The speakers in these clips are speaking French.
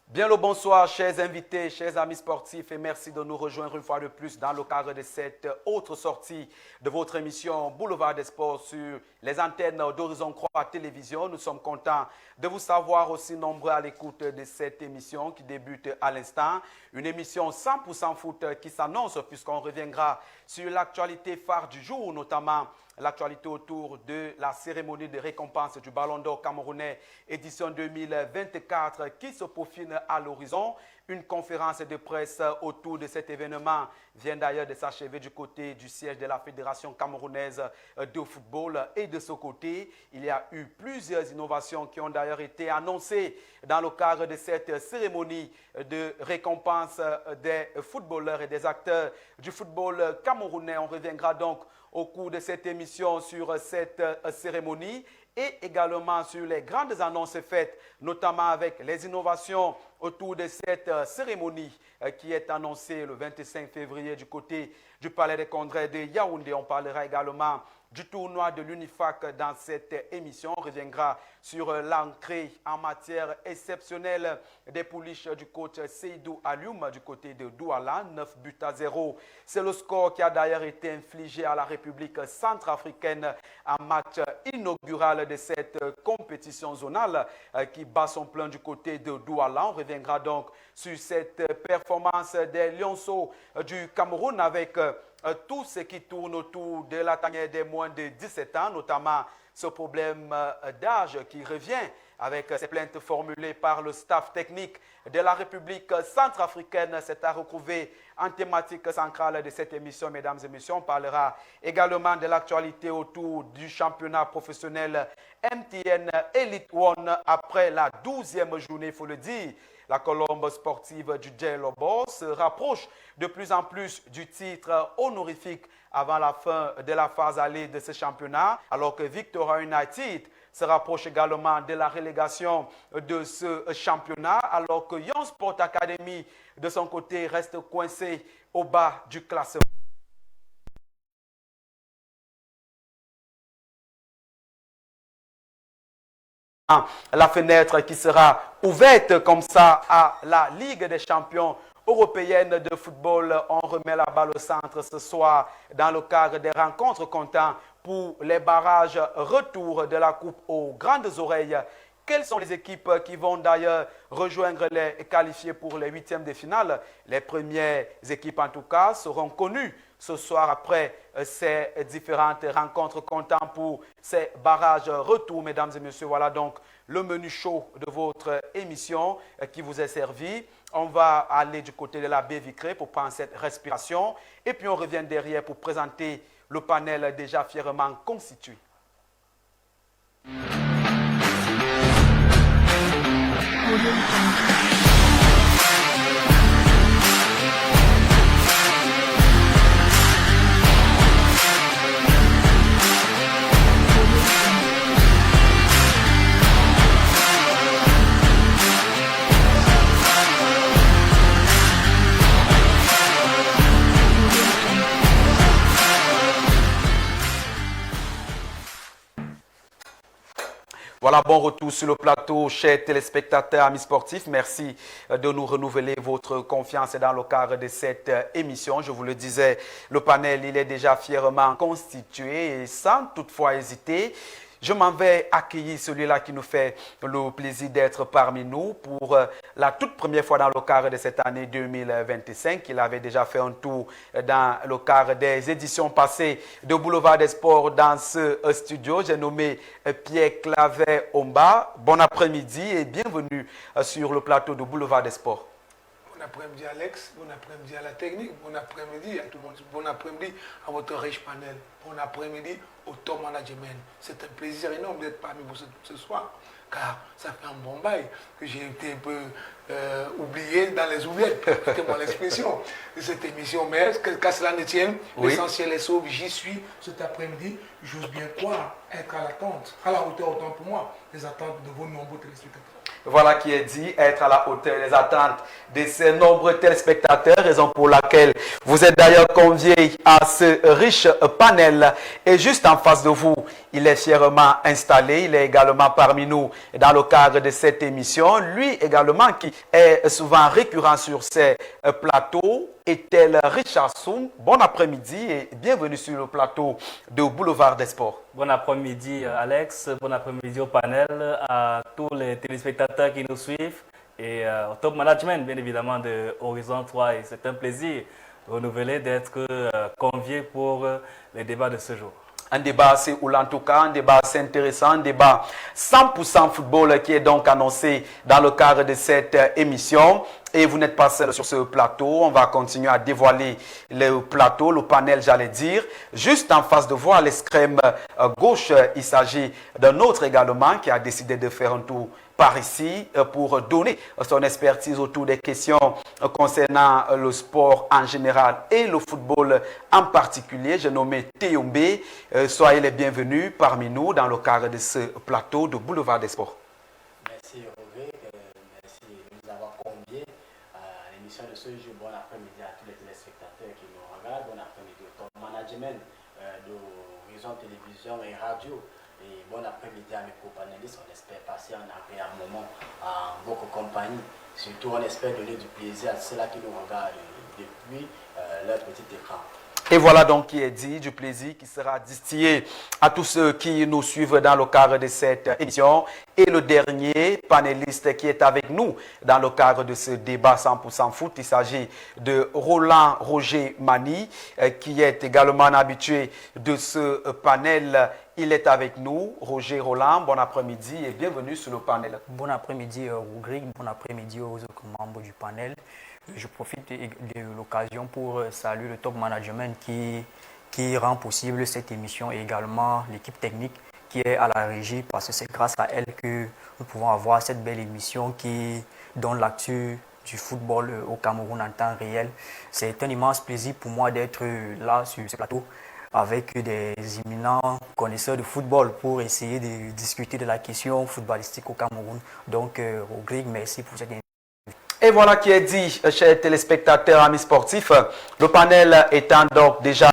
Bien le bonsoir, chers invités, chers amis sportifs, et merci de nous rejoindre une fois de plus dans le cadre de cette autre sortie de votre émission Boulevard des Sports sur les antennes d'Horizon Croix Télévision. Nous sommes contents de vous savoir aussi nombreux à l'écoute de cette émission qui débute à l'instant. Une émission 100% foot qui s'annonce puisqu'on reviendra sur l'actualité phare du jour, notamment l'actualité autour de la cérémonie de récompense du Ballon d'Or camerounais édition 2024 qui se peaufine à l'horizon. Une conférence de presse autour de cet événement vient d'ailleurs de s'achever du côté du siège de la Fédération camerounaise de football. Et de ce côté, il y a eu plusieurs innovations qui ont d'ailleurs été annoncées dans le cadre de cette cérémonie de récompense des footballeurs et des acteurs du football camerounais. On reviendra donc au cours de cette émission sur cette cérémonie et également sur les grandes annonces faites, notamment avec les innovations autour de cette cérémonie qui est annoncée le 25 février du côté du Palais des Congrès de Yaoundé. On parlera également du tournoi de l'UNIFAC dans cette émission. On reviendra sur l'entrée en matière exceptionnelle des pouliches du coach Seydou Alioum du côté de Douala, 9-0. C'est le score qui a d'ailleurs été infligé à la République centrafricaine en match inaugural de cette compétition zonale qui bat son plein du côté de Douala. On reviendra donc sur cette performance des Lionceaux du Cameroun avec tout ce qui tourne autour de la tanière des moins de 17 ans, notamment ce problème d'âge qui revient avec ces plaintes formulées par le staff technique de la République centrafricaine. C'est à retrouver en thématique centrale de cette émission, mesdames et messieurs. On parlera également de l'actualité autour du championnat professionnel MTN Elite One après la 12e journée, il faut le dire. La colombe sportive du Djei Lobo se rapproche de plus en plus du titre honorifique avant la fin de la phase allée de ce championnat, alors que Victoria United se rapproche également de la relégation de ce championnat, alors que Young Sport Academy, de son côté, reste coincé au bas du classement. La fenêtre qui sera ouverte comme ça à la Ligue des champions européenne de football. On remet la balle au centre ce soir dans le cadre des rencontres comptant pour les barrages retour de la Coupe aux grandes oreilles. Quelles sont les équipes qui vont d'ailleurs rejoindre les qualifiés pour les huitièmes de finale? Les premières équipes en tout cas seront connues ce soir après ces différentes rencontres comptant pour ces barrages retour. Mesdames et messieurs, voilà donc le menu chaud de votre émission qui vous est servi. On va aller du côté de la baie vitrée pour prendre cette respiration et puis on revient derrière pour présenter le panel déjà fièrement constitué. Voilà, bon retour sur le plateau, chers téléspectateurs, amis sportifs. Merci de nous renouveler votre confiance dans le cadre de cette émission. Je vous le disais, le panel, il est déjà fièrement constitué et sans toutefois hésiter. Je m'en vais accueillir celui-là qui nous fait le plaisir d'être parmi nous pour la toute première fois dans le cadre de cette année 2025. Il avait déjà fait un tour dans le cadre des éditions passées de Boulevard des Sports dans ce studio. J'ai nommé Pierre Claver Omba. Bon après-midi et bienvenue sur le plateau de Boulevard des Sports. Bon après-midi Alex, bon après-midi à la technique, bon après-midi à tout le monde, bon après-midi à votre riche panel, bon après-midi au top management. C'est un plaisir énorme d'être parmi vous ce soir, car ça fait un bon bail que j'ai été un peu oublié dans les oubliettes, c'était mon expression de cette émission. Mais qu'à cela ne tienne, oui. L'essentiel est sauve, j'y suis cet après-midi, j'ose bien croire être à l'attente, à la hauteur autant pour moi, des attentes de vos nombreux téléspectateurs. Voilà qui est dit, être à la hauteur des attentes de ces nombreux téléspectateurs, raison pour laquelle vous êtes d'ailleurs conviés à ce riche panel. Et juste en face de vous, il est fièrement installé, il est également parmi nous dans le cadre de cette émission. Lui également qui est souvent récurrent sur ces plateaux, est-elle Richard Soum. Bon après-midi et bienvenue sur le plateau de Boulevard des Sports. Bon après-midi Alex, bon après-midi au panel, à tous les téléspectateurs qui nous suivent et au top management bien évidemment de Horizon 3. Et c'est un plaisir renouvelé d'être convié pour les débats de ce jour. Un débat assez oula en tout cas, un débat assez intéressant, un débat 100% football qui est donc annoncé dans le cadre de cette émission. Et vous n'êtes pas seul sur ce plateau, on va continuer à dévoiler le plateau, le panel j'allais dire. Juste en face de vous, à l'extrême gauche, il s'agit d'un autre également qui a décidé de faire un tour par ici pour donner son expertise autour des questions concernant le sport en général et le football en particulier. J'ai nommé Théombé. Soyez les bienvenus parmi nous dans le cadre de ce plateau de Boulevard des Sports. Merci Roger, merci de nous avoir conviés à l'émission de ce jour. Bon après-midi à tous les téléspectateurs qui nous regardent. Bon après-midi au top management d'Horizon Télévision et Radio. Et bon après-midi à mes co-panélistes, on espère passer un agréable moment en votre compagnie. Surtout, on espère donner du plaisir à ceux-là qui nous regardent depuis leur petit écran. Et voilà donc qui est dit, du plaisir qui sera distillé à tous ceux qui nous suivent dans le cadre de cette émission. Et le dernier panéliste qui est avec nous dans le cadre de ce débat 100% foot, il s'agit de Roland Roger Mani, qui est également un habitué de ce panel. Il est avec nous, Roger Roland. Bon après-midi et bienvenue sur le panel. Bon après-midi, Rougrig. Bon après-midi aux autres membres du panel. Je profite de l'occasion pour saluer le top management qui rend possible cette émission et également l'équipe technique qui est à la régie parce que c'est grâce à elle que nous pouvons avoir cette belle émission qui donne l'actu du football au Cameroun en temps réel. C'est un immense plaisir pour moi d'être là sur ce plateau avec des éminents connaisseurs de football pour essayer de discuter de la question footballistique au Cameroun. Donc, Rougrig, merci pour cette invitation. Et voilà qui est dit, chers téléspectateurs, amis sportifs. Le panel étant donc déjà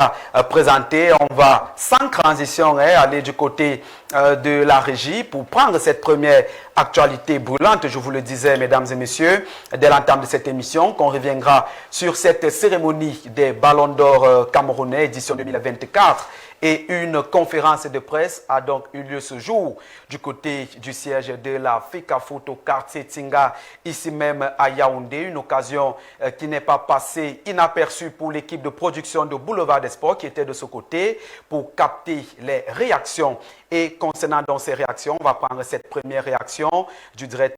présenté, on va sans transition aller du côté de la régie pour prendre cette première actualité brûlante. Je vous le disais, mesdames et messieurs, dès l'entame de cette émission, qu'on reviendra sur cette cérémonie des Ballons d'Or camerounais, édition 2024. Et une conférence de presse a donc eu lieu ce jour du côté du siège de la FECAFOOT au quartier Tinga, ici même à Yaoundé. Une occasion qui n'est pas passée inaperçue pour l'équipe de production de Boulevard des Sports qui était de ce côté pour capter les réactions. Et concernant donc ces réactions, on va prendre cette première réaction du directeur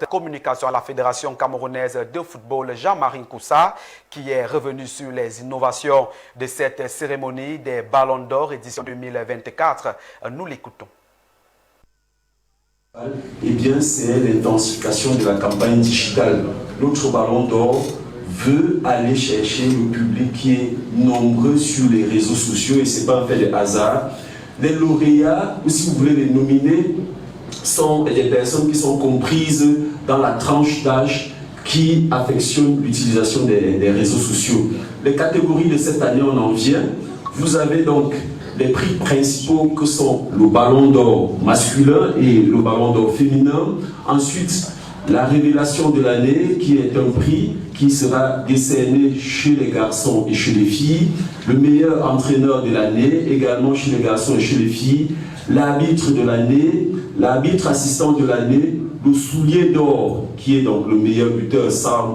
de communication à la Fédération camerounaise de football, Jean-Marie Koussa, qui est revenu sur les innovations de cette cérémonie des Ballons d'Or édition 2024. Nous l'écoutons. Eh bien, c'est l'intensification de la campagne digitale. Notre Ballon d'Or veut aller chercher le public qui est nombreux sur les réseaux sociaux et ce n'est pas un fait de hasard. Les lauréats, ou si vous voulez les nominer, sont des personnes qui sont comprises dans la tranche d'âge qui affectionnent l'utilisation des réseaux sociaux. Les catégories de cette année, on en vient. Vous avez donc les prix principaux que sont le Ballon d'Or masculin et le Ballon d'Or féminin. Ensuite, la révélation de l'année qui est un prix qui sera décerné chez les garçons et chez les filles. Le meilleur entraîneur de l'année également chez les garçons et chez les filles. L'arbitre de l'année, l'arbitre assistant de l'année, le soulier d'or qui est donc le meilleur buteur. Ça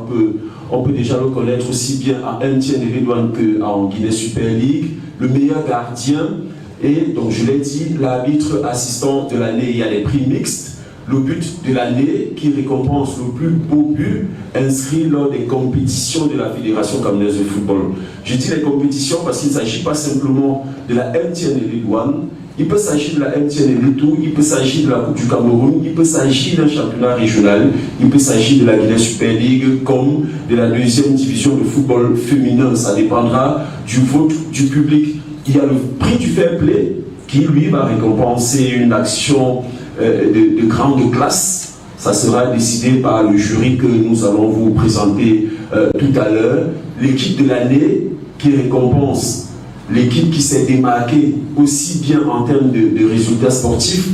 on peut déjà le connaître aussi bien en MTN et Redouane qu'en Guinée Super League. Le meilleur gardien et donc je l'ai dit, l'arbitre assistant de l'année. Il y a les prix mixtes. le but de l'année qui récompense le plus beau but inscrit lors des compétitions de la Fédération camerounaise de football. Je dis les compétitions parce qu'il ne s'agit pas simplement de la MTN Elite One, il peut s'agir de la MTN Elite 2, il peut s'agir de la Coupe du Cameroun, il peut s'agir d'un championnat régional, il peut s'agir de la Guinée Super League comme de la deuxième division de football féminin. Ça dépendra du vote du public. Il y a le prix du fair play qui lui va récompenser une action de grande classe. Ça sera décidé par le jury que nous allons vous présenter tout à l'heure. L'équipe de l'année qui récompense l'équipe qui s'est démarquée aussi bien en termes de résultats sportifs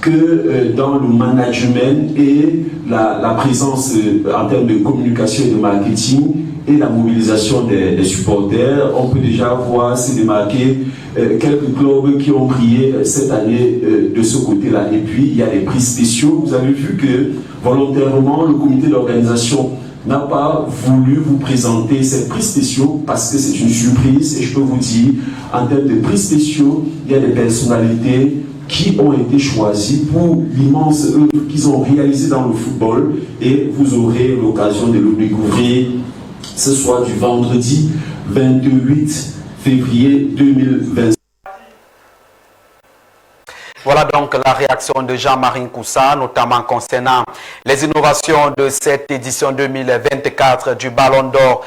que dans le management et la présence en termes de communication et de marketing et la mobilisation des supporters. On peut déjà voir se démarquer quelques clubs qui ont brillé cette année de ce côté-là. Et puis, il y a des prix spéciaux. Vous avez vu que volontairement, le comité d'organisation n'a pas voulu vous présenter ces prix spéciaux parce que c'est une surprise. Et je peux vous dire, en termes de prix spéciaux, il y a des personnalités qui ont été choisies pour l'immense œuvre qu'ils ont réalisée dans le football. Et vous aurez l'occasion de le découvrir ce soir du vendredi 28 février 2020. Voilà donc la réaction de Jean-Marie Koussa, notamment concernant les innovations de cette édition 2024 du Ballon d'Or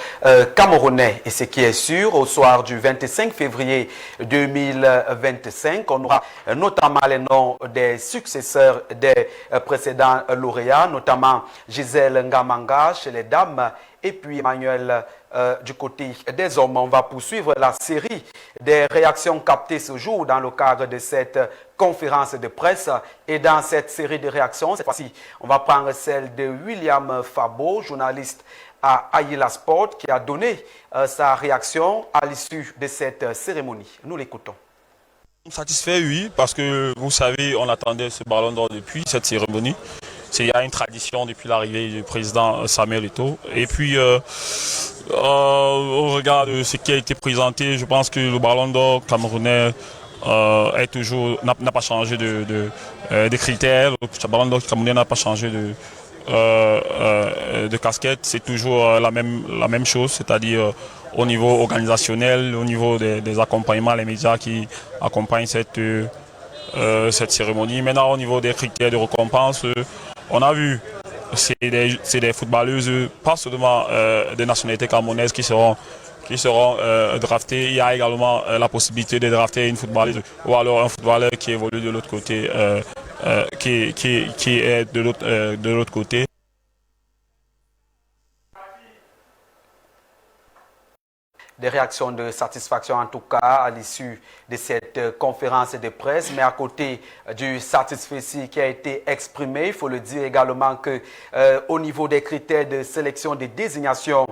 camerounais. Et ce qui est sûr, au soir du 25 février 2025, on aura notamment les noms des successeurs des précédents lauréats, notamment Gisèle Ngamanga chez les dames et puis Emmanuel du côté des hommes. On va poursuivre la série des réactions captées ce jour dans le cadre de cette conférence de presse. Et dans cette série de réactions, cette fois-ci, on va prendre celle de William Fabo, journaliste à Aïla Sport, qui a donné sa réaction à l'issue de cette cérémonie. Nous l'écoutons. Satisfait, oui, parce que vous savez, on attendait ce ballon d'or depuis cette cérémonie. Il y a une tradition depuis l'arrivée du président Samuel Eto'o. Et puis, au regard de ce qui a été présenté, je pense que le ballon d'or camerounais n'a pas changé de critères. Le ballon d'or camerounais n'a pas changé de casquette. C'est toujours la même chose, c'est-à-dire au niveau organisationnel, au niveau des accompagnements, les médias qui accompagnent cette cérémonie. Maintenant, au niveau des critères de récompense, on a vu, c'est des footballeuses, pas seulement des nationalités camerounaises qui seront draftées. Il y a également la possibilité de drafter une footballeuse ou alors un footballeur qui évolue de l'autre côté, qui est de l'autre côté. Des réactions de satisfaction en tout cas à l'issue de cette conférence de presse, mais à côté du satisfait qui a été exprimé, il faut le dire également que au niveau des critères de sélection de désignation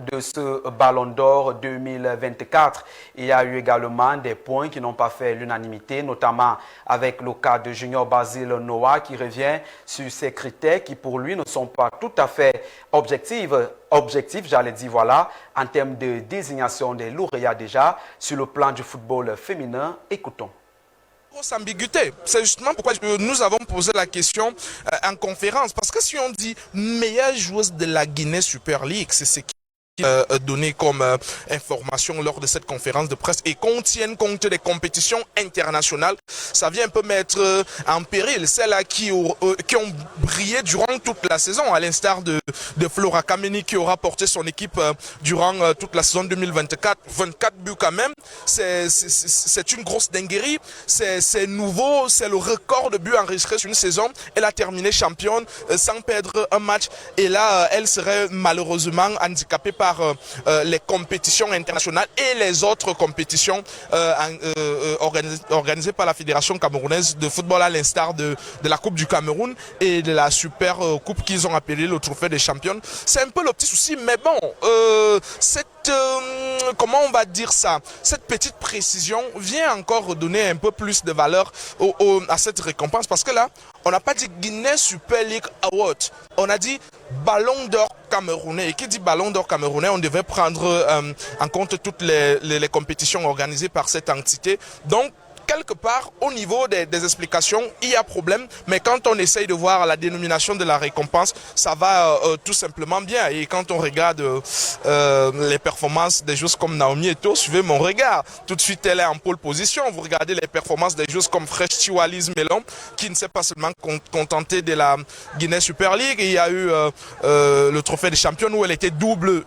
de ce Ballon d'Or 2024, il y a eu également des points qui n'ont pas fait l'unanimité, notamment avec le cas de Junior Basile Noah qui revient sur ces critères qui pour lui ne sont pas tout à fait objectifs, j'allais dire, voilà, en termes de désignation des lauréats déjà sur le plan du football féminin. Écoutons. Grosse ambiguïté. C'est justement pourquoi nous avons posé la question en conférence. Parce que si on dit meilleure joueuse de la Guinée Super League, c'est ce qui donné comme information lors de cette conférence de presse et qu'on tienne compte des compétitions internationales, ça vient un peu mettre en péril celles-là qui ont brillé durant toute la saison, à l'instar de Flora Kameni qui aura porté son équipe durant toute la saison 2024, 24 buts quand même, c'est une grosse dinguerie, c'est nouveau, c'est le record de buts enregistrés sur une saison. Elle a terminé championne sans perdre un match et là elle serait malheureusement handicapée par les compétitions internationales et les autres compétitions organisées par la Fédération camerounaise de football, à l'instar de la Coupe du Cameroun et de la Super Coupe qu'ils ont appelé le Trophée des Champions. C'est un peu le petit souci, mais bon, comment on va dire ça, cette petite précision vient encore donner un peu plus de valeur à cette récompense, parce que là, on n'a pas dit Guinée Super League Award, on a dit Ballon d'Or camerounais. Et qui dit Ballon d'Or camerounais, on devait prendre en compte toutes les compétitions organisées par cette entité. Donc, quelque part, au niveau des explications, il y a problème, mais quand on essaye de voir la dénomination de la récompense, ça va tout simplement bien. Et quand on regarde les performances des joueurs comme Naomi Eto'o, suivez mon regard. Tout de suite, elle est en pole position. Vous regardez les performances des joueurs comme Fresh Tiwaliz Melon, qui ne s'est pas seulement contenté de la Guinée Super League. Il y a eu le trophée des champions où elle était double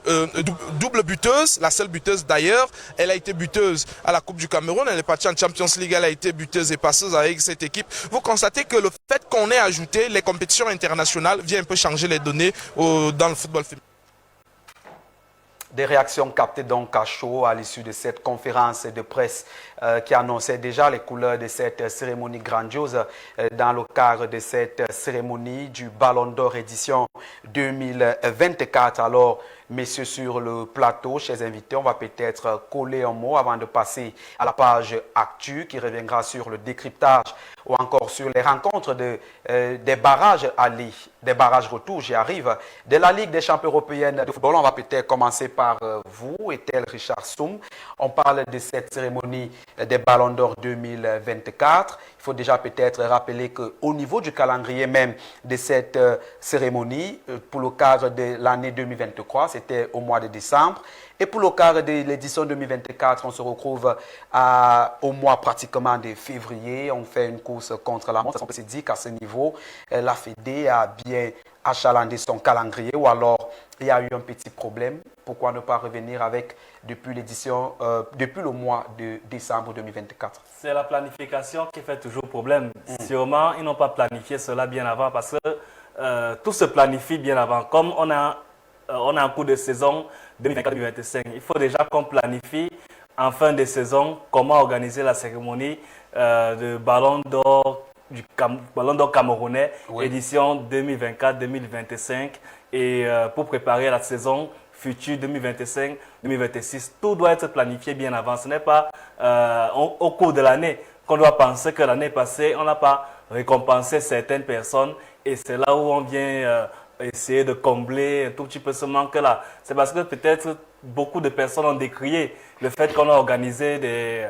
buteuse, la seule buteuse d'ailleurs. Elle a été buteuse à la Coupe du Cameroun. Elle est partie en Champions League. Elle a été buteuse et passeuse avec cette équipe. Vous constatez que le fait qu'on ait ajouté les compétitions internationales vient un peu changer les données dans le football féminin. Des réactions captées donc à chaud à l'issue de cette conférence de presse qui annonçait déjà les couleurs de cette cérémonie grandiose dans le cadre de cette cérémonie du Ballon d'Or édition 2024. Alors, messieurs sur le plateau, chers invités, on va peut-être coller un mot avant de passer à la page actu qui reviendra sur le décryptage ou encore sur les rencontres des barrages aller, des barrages retour, j'y arrive, de la Ligue des champions européennes de football. On va peut-être commencer par vous, Ethel Richard Soum. On parle de cette cérémonie des Ballons d'Or 2024. Il faut déjà peut-être rappeler qu'au niveau du calendrier même de cette cérémonie, pour le cadre de l'année 2023, c'était au mois de décembre. Et pour le cadre de l'édition 2024, on se retrouve au mois pratiquement de février. On fait une course contre la montre. On peut se dire qu'à ce niveau, la Fédé a bien achalandé son calendrier ou alors il y a eu un petit problème. Pourquoi ne pas revenir avec depuis le mois de décembre 2024? C'est la planification qui fait toujours problème. Sûrement, ils n'ont pas planifié cela bien avant parce que tout se planifie bien avant. Comme on a un coup de saison 2024-2025, il faut déjà qu'on planifie en fin de saison comment organiser la cérémonie de Ballon d'Or camerounais, édition 2024-2025, et pour préparer la saison future 2025-2026. Tout doit être planifié bien avant. Ce n'est pas au cours de l'année qu'on doit penser que l'année passée, on n'a pas récompensé certaines personnes et c'est là où on vient essayer de combler un tout petit peu ce manque-là. C'est parce que peut-être beaucoup de personnes ont décrié le fait qu'on a organisé des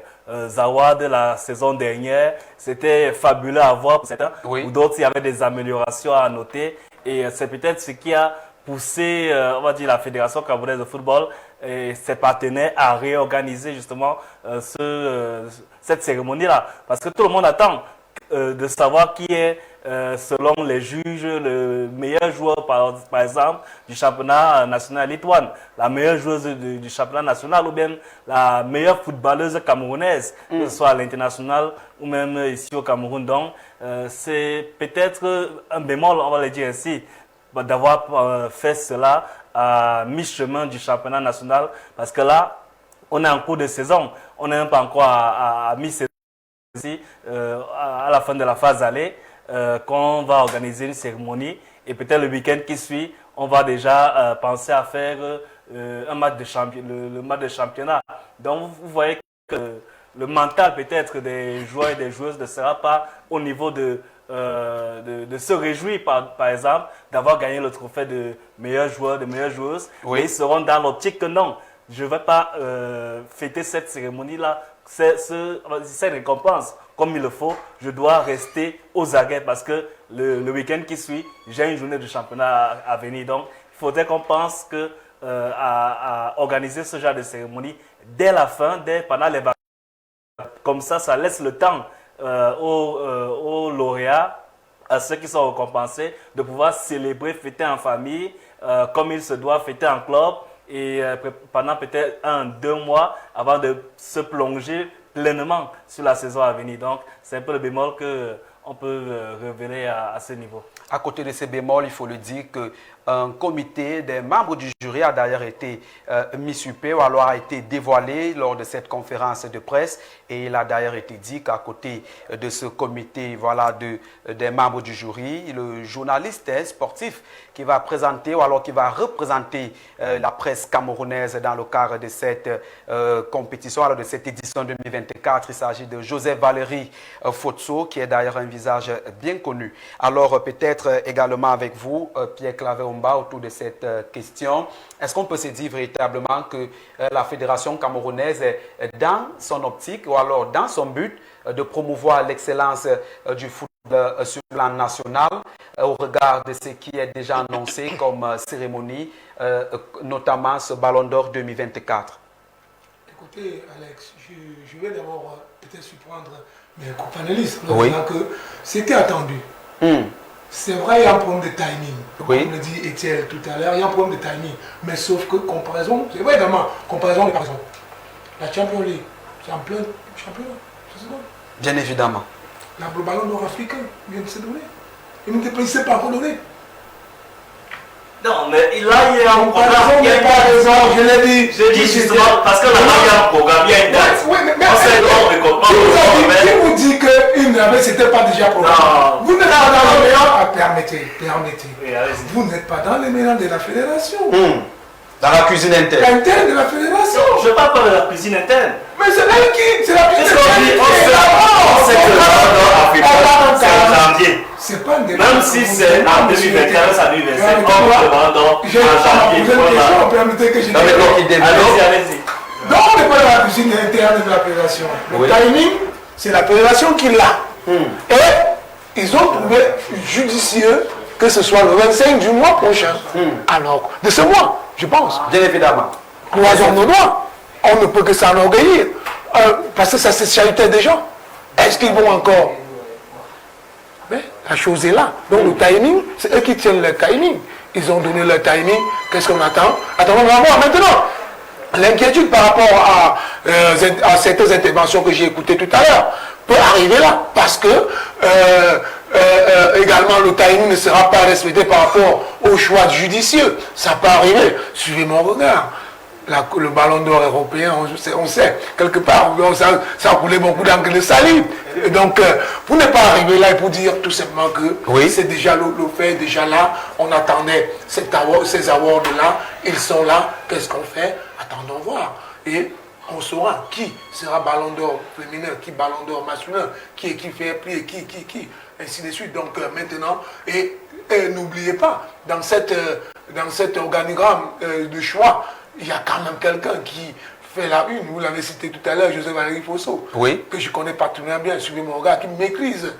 awards de la saison dernière. C'était fabuleux à voir pour certains. Oui. Pour d'autres, il y avait des améliorations à noter. Et c'est peut-être ce qui a poussé, on va dire, la Fédération camerounaise de football et ses partenaires à réorganiser justement cette cérémonie-là. Parce que tout le monde attend de savoir qui est, selon les juges, le meilleur joueur, par exemple, du championnat national Elite One, la meilleure joueuse du championnat national ou bien la meilleure footballeuse camerounaise, que ce soit à l'international ou même ici au Cameroun. Donc, c'est peut-être un bémol, on va le dire ainsi, d'avoir fait cela à mi-chemin du championnat national, parce que là, on est en cours de saison, on n'est même pas encore à mi-saison. À la fin de la phase aller, qu'on va organiser une cérémonie et peut-être le week-end qui suit, on va déjà penser à faire un match de le match de championnat. Donc vous voyez que le mental peut-être des joueurs et des joueuses ne sera pas au niveau de se réjouir par exemple d'avoir gagné le trophée de meilleur joueur, de meilleure joueuse. Oui. Mais ils seront dans l'optique que non, je ne vais pas fêter cette cérémonie-là, cette récompense comme il le faut, je dois rester aux aguets parce que le week-end qui suit, j'ai une journée de championnat à venir. Donc, il faudrait qu'on pense à organiser ce genre de cérémonie dès la fin, pendant les vacances. Comme ça laisse le temps aux lauréats, à ceux qui sont récompensés, de pouvoir célébrer, fêter en famille, comme il se doit, fêter en club. Et pendant peut-être 1-2 mois avant de se plonger pleinement sur la saison à venir. Donc, c'est un peu le bémol qu'on peut révéler à ce niveau. À côté de ces bémols, il faut le dire qu'un comité des membres du jury a d'ailleurs été mis sur pied ou alors a été dévoilé lors de cette conférence de presse. Et il a d'ailleurs été dit qu'à côté de ce comité des membres du jury, le journaliste sportif qui va présenter ou alors qui va représenter la presse camerounaise dans le cadre de cette compétition, alors de cette édition 2024, il s'agit de Joseph Valéry Fotso, qui est d'ailleurs un visage bien connu. Alors peut-être également avec vous, Pierre Claver combat autour de cette question. Est-ce qu'on peut se dire véritablement que la fédération camerounaise est dans son optique ou alors dans son but de promouvoir l'excellence du football sur le plan national au regard de ce qui est déjà annoncé comme cérémonie, notamment ce Ballon d'Or 2024? Écoutez, Alex, je vais d'abord peut-être surprendre mes companélistes en Oui. disant que c'était attendu. C'est vrai, il y a un problème de timing. Oui. Comme le dit Étienne tout à l'heure, il y a un problème de timing. Mais sauf que comparaison, c'est vrai également, comparaison de par exemple. La Champions League, c'est en plein championnat. Ça se donne. Bien évidemment. Le Ballon d'Or africain vient de se donner. Il ne s'est pas encore donné. Non, mais là, il y a un programme. Comparaison Il y a n'est pas raison, je l'ai dit. Je dis justement, parce que là, il y a un programme, il y a une date. Oui, mais On sait comment qui vous dit qu'il n'avait, c'était pas déjà programmé? Non. Vous n'êtes pas dans le mélange. Permettez. Oui, allez-y. Vous n'êtes pas dans le mélange de la fédération. Dans la cuisine interne. Interne de la fédération. Je parle pas de la cuisine interne. Mais c'est elle qui. C'est la Qu'est-ce cuisine qu'on dit? interne. On sait que le Ballon d'Or africain, c'est en janvier. C'est pas un débat. Même si c'est en 2021, ça 2025, on peut le Ballon d'Or J'ai en janvier. posé une question, permettez que je Non, mais donc, il développe. Allez-y, allez-y. Donc on n'est pas dans la cuisine interne de la fédération. Le Oui. timing, c'est la fédération qui l'a. Et ils ont trouvé judicieux que ce soit le 25 du mois prochain. Alors, de ce mois, je pense. Bien évidemment. Croisons nos doigts. On ne peut que s'enorgueillir. Parce que ça se chahutait des gens. Est-ce qu'ils vont encore? Mais la chose est là. Donc le timing, c'est eux qui tiennent le timing. Ils ont donné le timing. Qu'est-ce qu'on attend? Attendons, on va voir maintenant. L'inquiétude par rapport à certaines interventions que j'ai écoutées tout à l'heure peut arriver là. Parce que également le timing ne sera pas respecté par rapport au choix judicieux. Ça peut arriver. Suivez mon regard. Le Ballon d'Or européen, on sait, quelque part, ça a coulé beaucoup d'encre de salive. Et donc, vous n'êtes pas arrivé là pour dire tout simplement que Oui. c'est déjà le fait, déjà là, on attendait ces awards-là, ils sont là, qu'est-ce qu'on fait? Attendons voir. Et on saura qui sera Ballon d'Or féminin, qui Ballon d'Or masculin, qui fait plier, qui, ainsi de suite. Donc maintenant, et n'oubliez pas, dans cet organigramme de choix, il y a quand même quelqu'un qui fait la une, vous l'avez cité tout à l'heure, José Valérie Fosso, Oui. que je connais particulièrement bien, suivez mon regard, qui maîtrise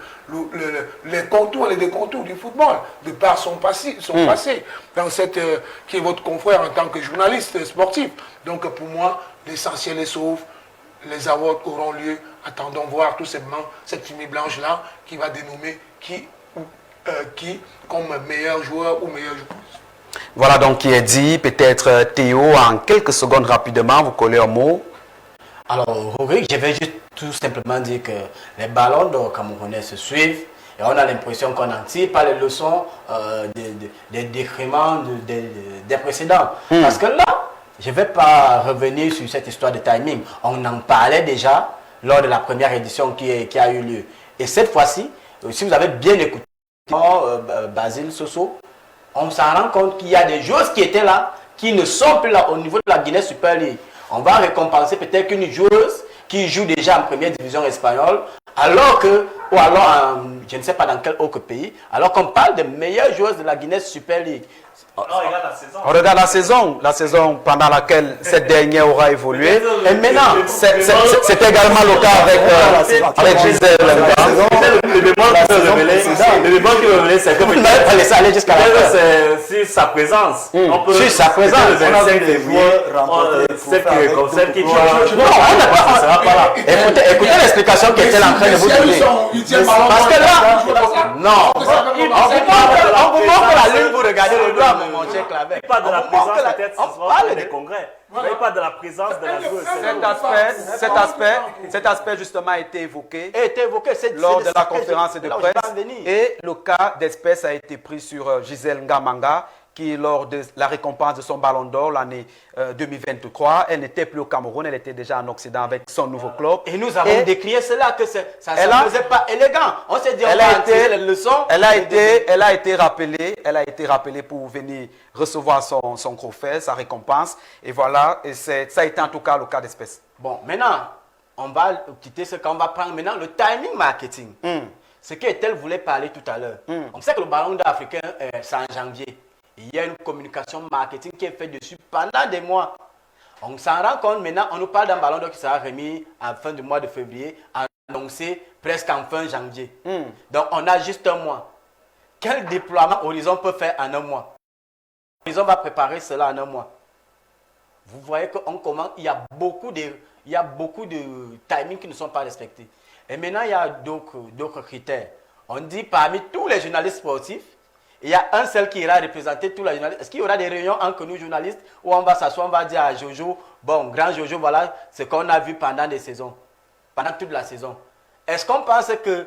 les contours, les décontours du football, de par son passé, dans qui est votre confrère en tant que journaliste sportif. Donc pour moi, l'essentiel est sauf, les awards auront lieu, attendons voir tout simplement cette fumée blanche-là qui va dénommer qui comme meilleur joueur ou meilleure joueuse. Voilà donc qui est dit. Peut-être Théo, en quelques secondes rapidement, vous collez un mot. Alors, oui, je vais juste tout simplement dire que les ballons d'or camerounais se suivent et on a l'impression qu'on en tire pas les leçons des décréments des précédents. Parce que là, je ne vais pas revenir sur cette histoire de timing. On en parlait déjà lors de la première édition qui a eu lieu. Et cette fois-ci, si vous avez bien écouté Basile Soso, on s'en rend compte qu'il y a des joueuses qui étaient là, qui ne sont plus là au niveau de la Guinée Super League. On va récompenser peut-être qu'une joueuse qui joue déjà en première division espagnole, alors que, ou alors je ne sais pas dans quel autre pays, alors qu'on parle des meilleures joueuses de la Guinée Super League. On regarde la saison. On regarde la saison pendant laquelle cette dernière aura évolué. Et maintenant, c'est également le cas avec Gisèle. Le débat qui me révélait, c'est que vous n'avez pas laissé aller jusqu'à la fin. c'est sur sa présence. On peut, Sur sa présence. le 25 février, celle qui joue. Non, on n'a pas. Ça sera pas là. Écoutez l'explication qu'Étienne est en train de vous donner. Parce que là, non, on vous montre la lune, vous regardez le doigt, mon cher Claver. Pas de la On vous montre présence, peut-être, on ce soir, parle des congrès. Mais pas de la présence de la joueuse. Cet aspect justement a été évoqué a été évoqué lors de la conférence de là où je presse. vais en venir. Et le cas d'espèce a été pris sur Gisèle Ngamanga, qui, lors de la récompense de son Ballon d'Or l'année 2023, elle n'était plus au Cameroun, elle était déjà en Occident avec son nouveau club. Et nous avons décrié cela, que ça Elle ne a- faisait pas élégant. On s'est dit, on Elle va a en tirer été, les leçons. elle a été rappelée pour venir recevoir son trophée, sa récompense. Et voilà, et ça a été en tout cas le cas d'espèce. Bon, maintenant, on va quitter ce qu'on va prendre maintenant, le timing marketing. Ce qu'Etel voulait parler tout à l'heure. On sait que le Ballon d'Or africain, c'est en janvier. il y a une communication marketing qui est faite dessus pendant des mois. On s'en rend compte maintenant, on nous parle d'un ballon d'or qui sera remis en fin du mois de février, annoncé presque en fin janvier. Donc on a juste un mois. Quel déploiement Horizon peut faire en un mois? Horizon va préparer cela en un mois. Vous voyez qu'on commence, il y a beaucoup de timings qui ne sont pas respectés. Et maintenant, il y a d'autres critères. On dit parmi tous les journalistes sportifs, il y a un seul qui ira représenter tous les journalistes. Est-ce qu'il y aura des réunions entre nous journalistes où on va s'asseoir, on va dire à Jojo, bon, grand Jojo, voilà ce qu'on a vu pendant des saisons, pendant toute la saison. Est-ce qu'on pense que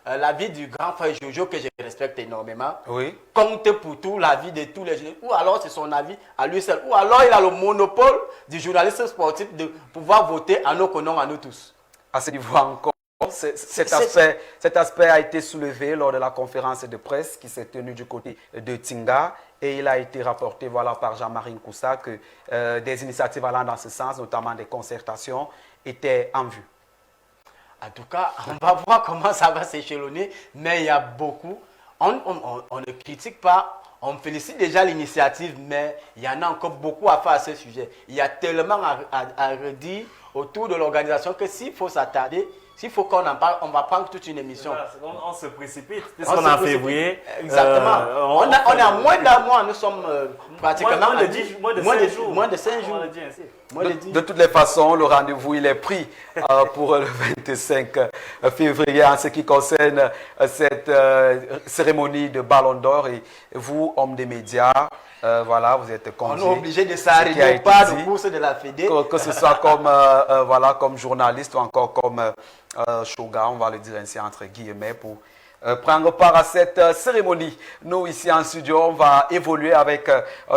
l'avis du grand frère Jojo, que je respecte énormément, compte pour tout l'avis de tous les journalistes, ou alors c'est son avis à lui seul, ou alors il a le monopole du journaliste sportif de pouvoir voter à nos noms, à nous tous. À ce niveau encore, cet aspect a été soulevé lors de la conférence de presse qui s'est tenue du côté de Tinga et il a été rapporté par Jean-Marie Nkoussa que des initiatives allant dans ce sens, notamment des concertations, étaient en vue. En tout cas, on va voir comment ça va s'échelonner, mais il y a beaucoup. On ne critique pas, on félicite déjà l'initiative, mais il y en a encore beaucoup à faire à ce sujet. Il y a tellement à redire autour de l'organisation que s'il faut s'attarder, s'il faut qu'on en parle, on va prendre toute une émission. Voilà, on se précipite. Puisqu'on est en février. Exactement. On est à moins d'un mois, nous sommes pratiquement moins de 5 jours. De toutes les façons, le rendez-vous il est pris pour le 25 février en ce qui concerne cette cérémonie de Ballon d'Or. Et vous, hommes des médias, voilà, vous êtes conviés. On est obligé de s'arrêter au pas de course de la Fédé. Que ce soit comme journaliste ou encore comme shoga, on va le dire ainsi entre guillemets, pour prendre part à cette cérémonie. Nous, ici en studio, on va évoluer avec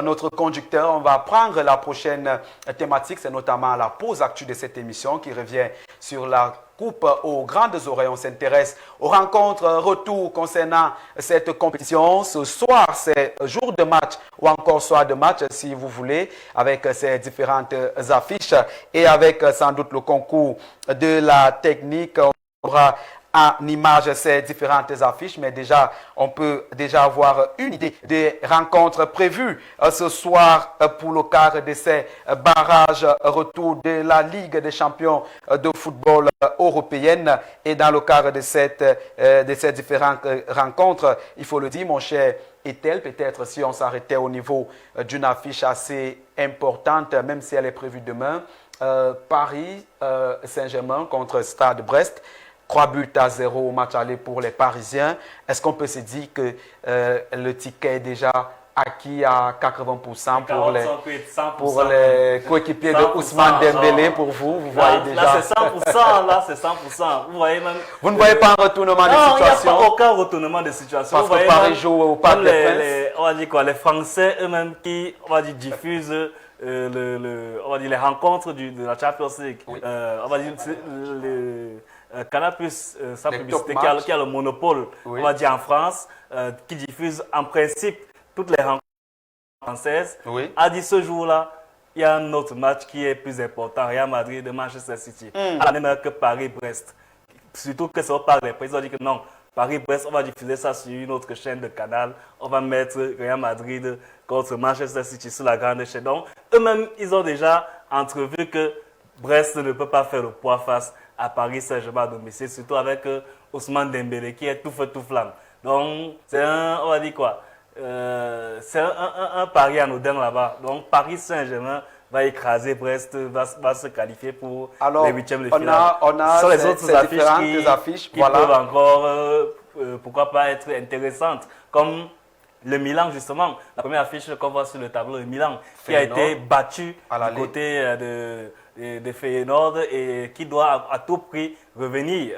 notre conducteur. On va prendre la prochaine thématique, c'est notamment la pause actu de cette émission qui revient sur la coupe aux grandes oreilles. On s'intéresse aux rencontres retour concernant cette compétition. Ce soir, c'est jour de match ou encore soir de match, si vous voulez, avec ces différentes affiches et avec sans doute le concours de la technique. On aura en image ces différentes affiches, mais déjà, on peut déjà avoir une idée des rencontres prévues ce soir pour le cadre de ces barrages retour de la Ligue des champions de football européenne. Et dans le cadre de ces différentes rencontres, il faut le dire, mon cher Etel, peut-être si on s'arrêtait au niveau d'une affiche assez importante, même si elle est prévue demain, Paris Saint-Germain contre Stade Brest. 3-0 au match aller pour les Parisiens. Est-ce qu'on peut se dire que le ticket est déjà acquis à 80% pour les coéquipiers de Ousmane Dembélé pour vous? Vous voyez déjà. Là, c'est 100%. Là, c'est 100%. Vous voyez même. Vous ne voyez pas un retournement de situation? Non, il n'y a pas aucun retournement de situation. Parce que Paris joue au Parc des Princes. On va dire quoi? Les Français eux-mêmes qui, on va dire, diffusent on va dire les rencontres de la Champions League. Oui. On va dire Canal+, sa publicité qui a le monopole, on va dire en France, qui diffuse en principe toutes les rencontres françaises, a dit ce jour-là, il y a un autre match qui est plus important, Real Madrid de Manchester City, à la même heure que Paris-Brest. Surtout que c'est au Parc des Princes, on dit que non, Paris-Brest, on va diffuser ça sur une autre chaîne de Canal, on va mettre Real Madrid contre Manchester City sur la grande chaîne. Donc, eux-mêmes, ils ont déjà entrevu que Brest ne peut pas faire le poids face à Paris Saint-Germain à domicile, surtout avec Ousmane Dembélé qui est tout feu tout flamme. Donc, c'est on va dire quoi, c'est un pari anodin là-bas. Donc, Paris Saint-Germain va écraser Brest, va se qualifier pour les huitièmes de finale. On a les autres affiches qui voilà, peuvent encore, pourquoi pas, être intéressantes. Comme le Milan, justement, la première affiche qu'on voit sur le tableau, le Milan, qui a été battu du côté de Feyenoord et qui doit à tout prix revenir.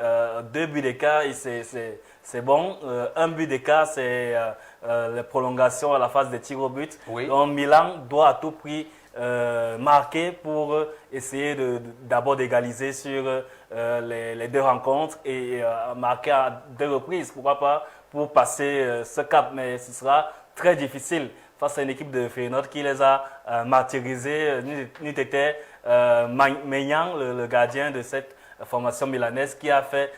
2 buts d'écart, c'est bon. 1 but d'écart, c'est les prolongations à la phase des tirs au but. Oui. Donc Milan doit à tout prix marquer pour essayer d'abord d'égaliser sur les 2 rencontres et marquer à 2 reprises, pourquoi pas, pour passer ce cap. Mais ce sera très difficile face à une équipe de Feyenoord qui les a martyrisés. N'eût été Maignan, le gardien de cette formation milanaise, qui a fait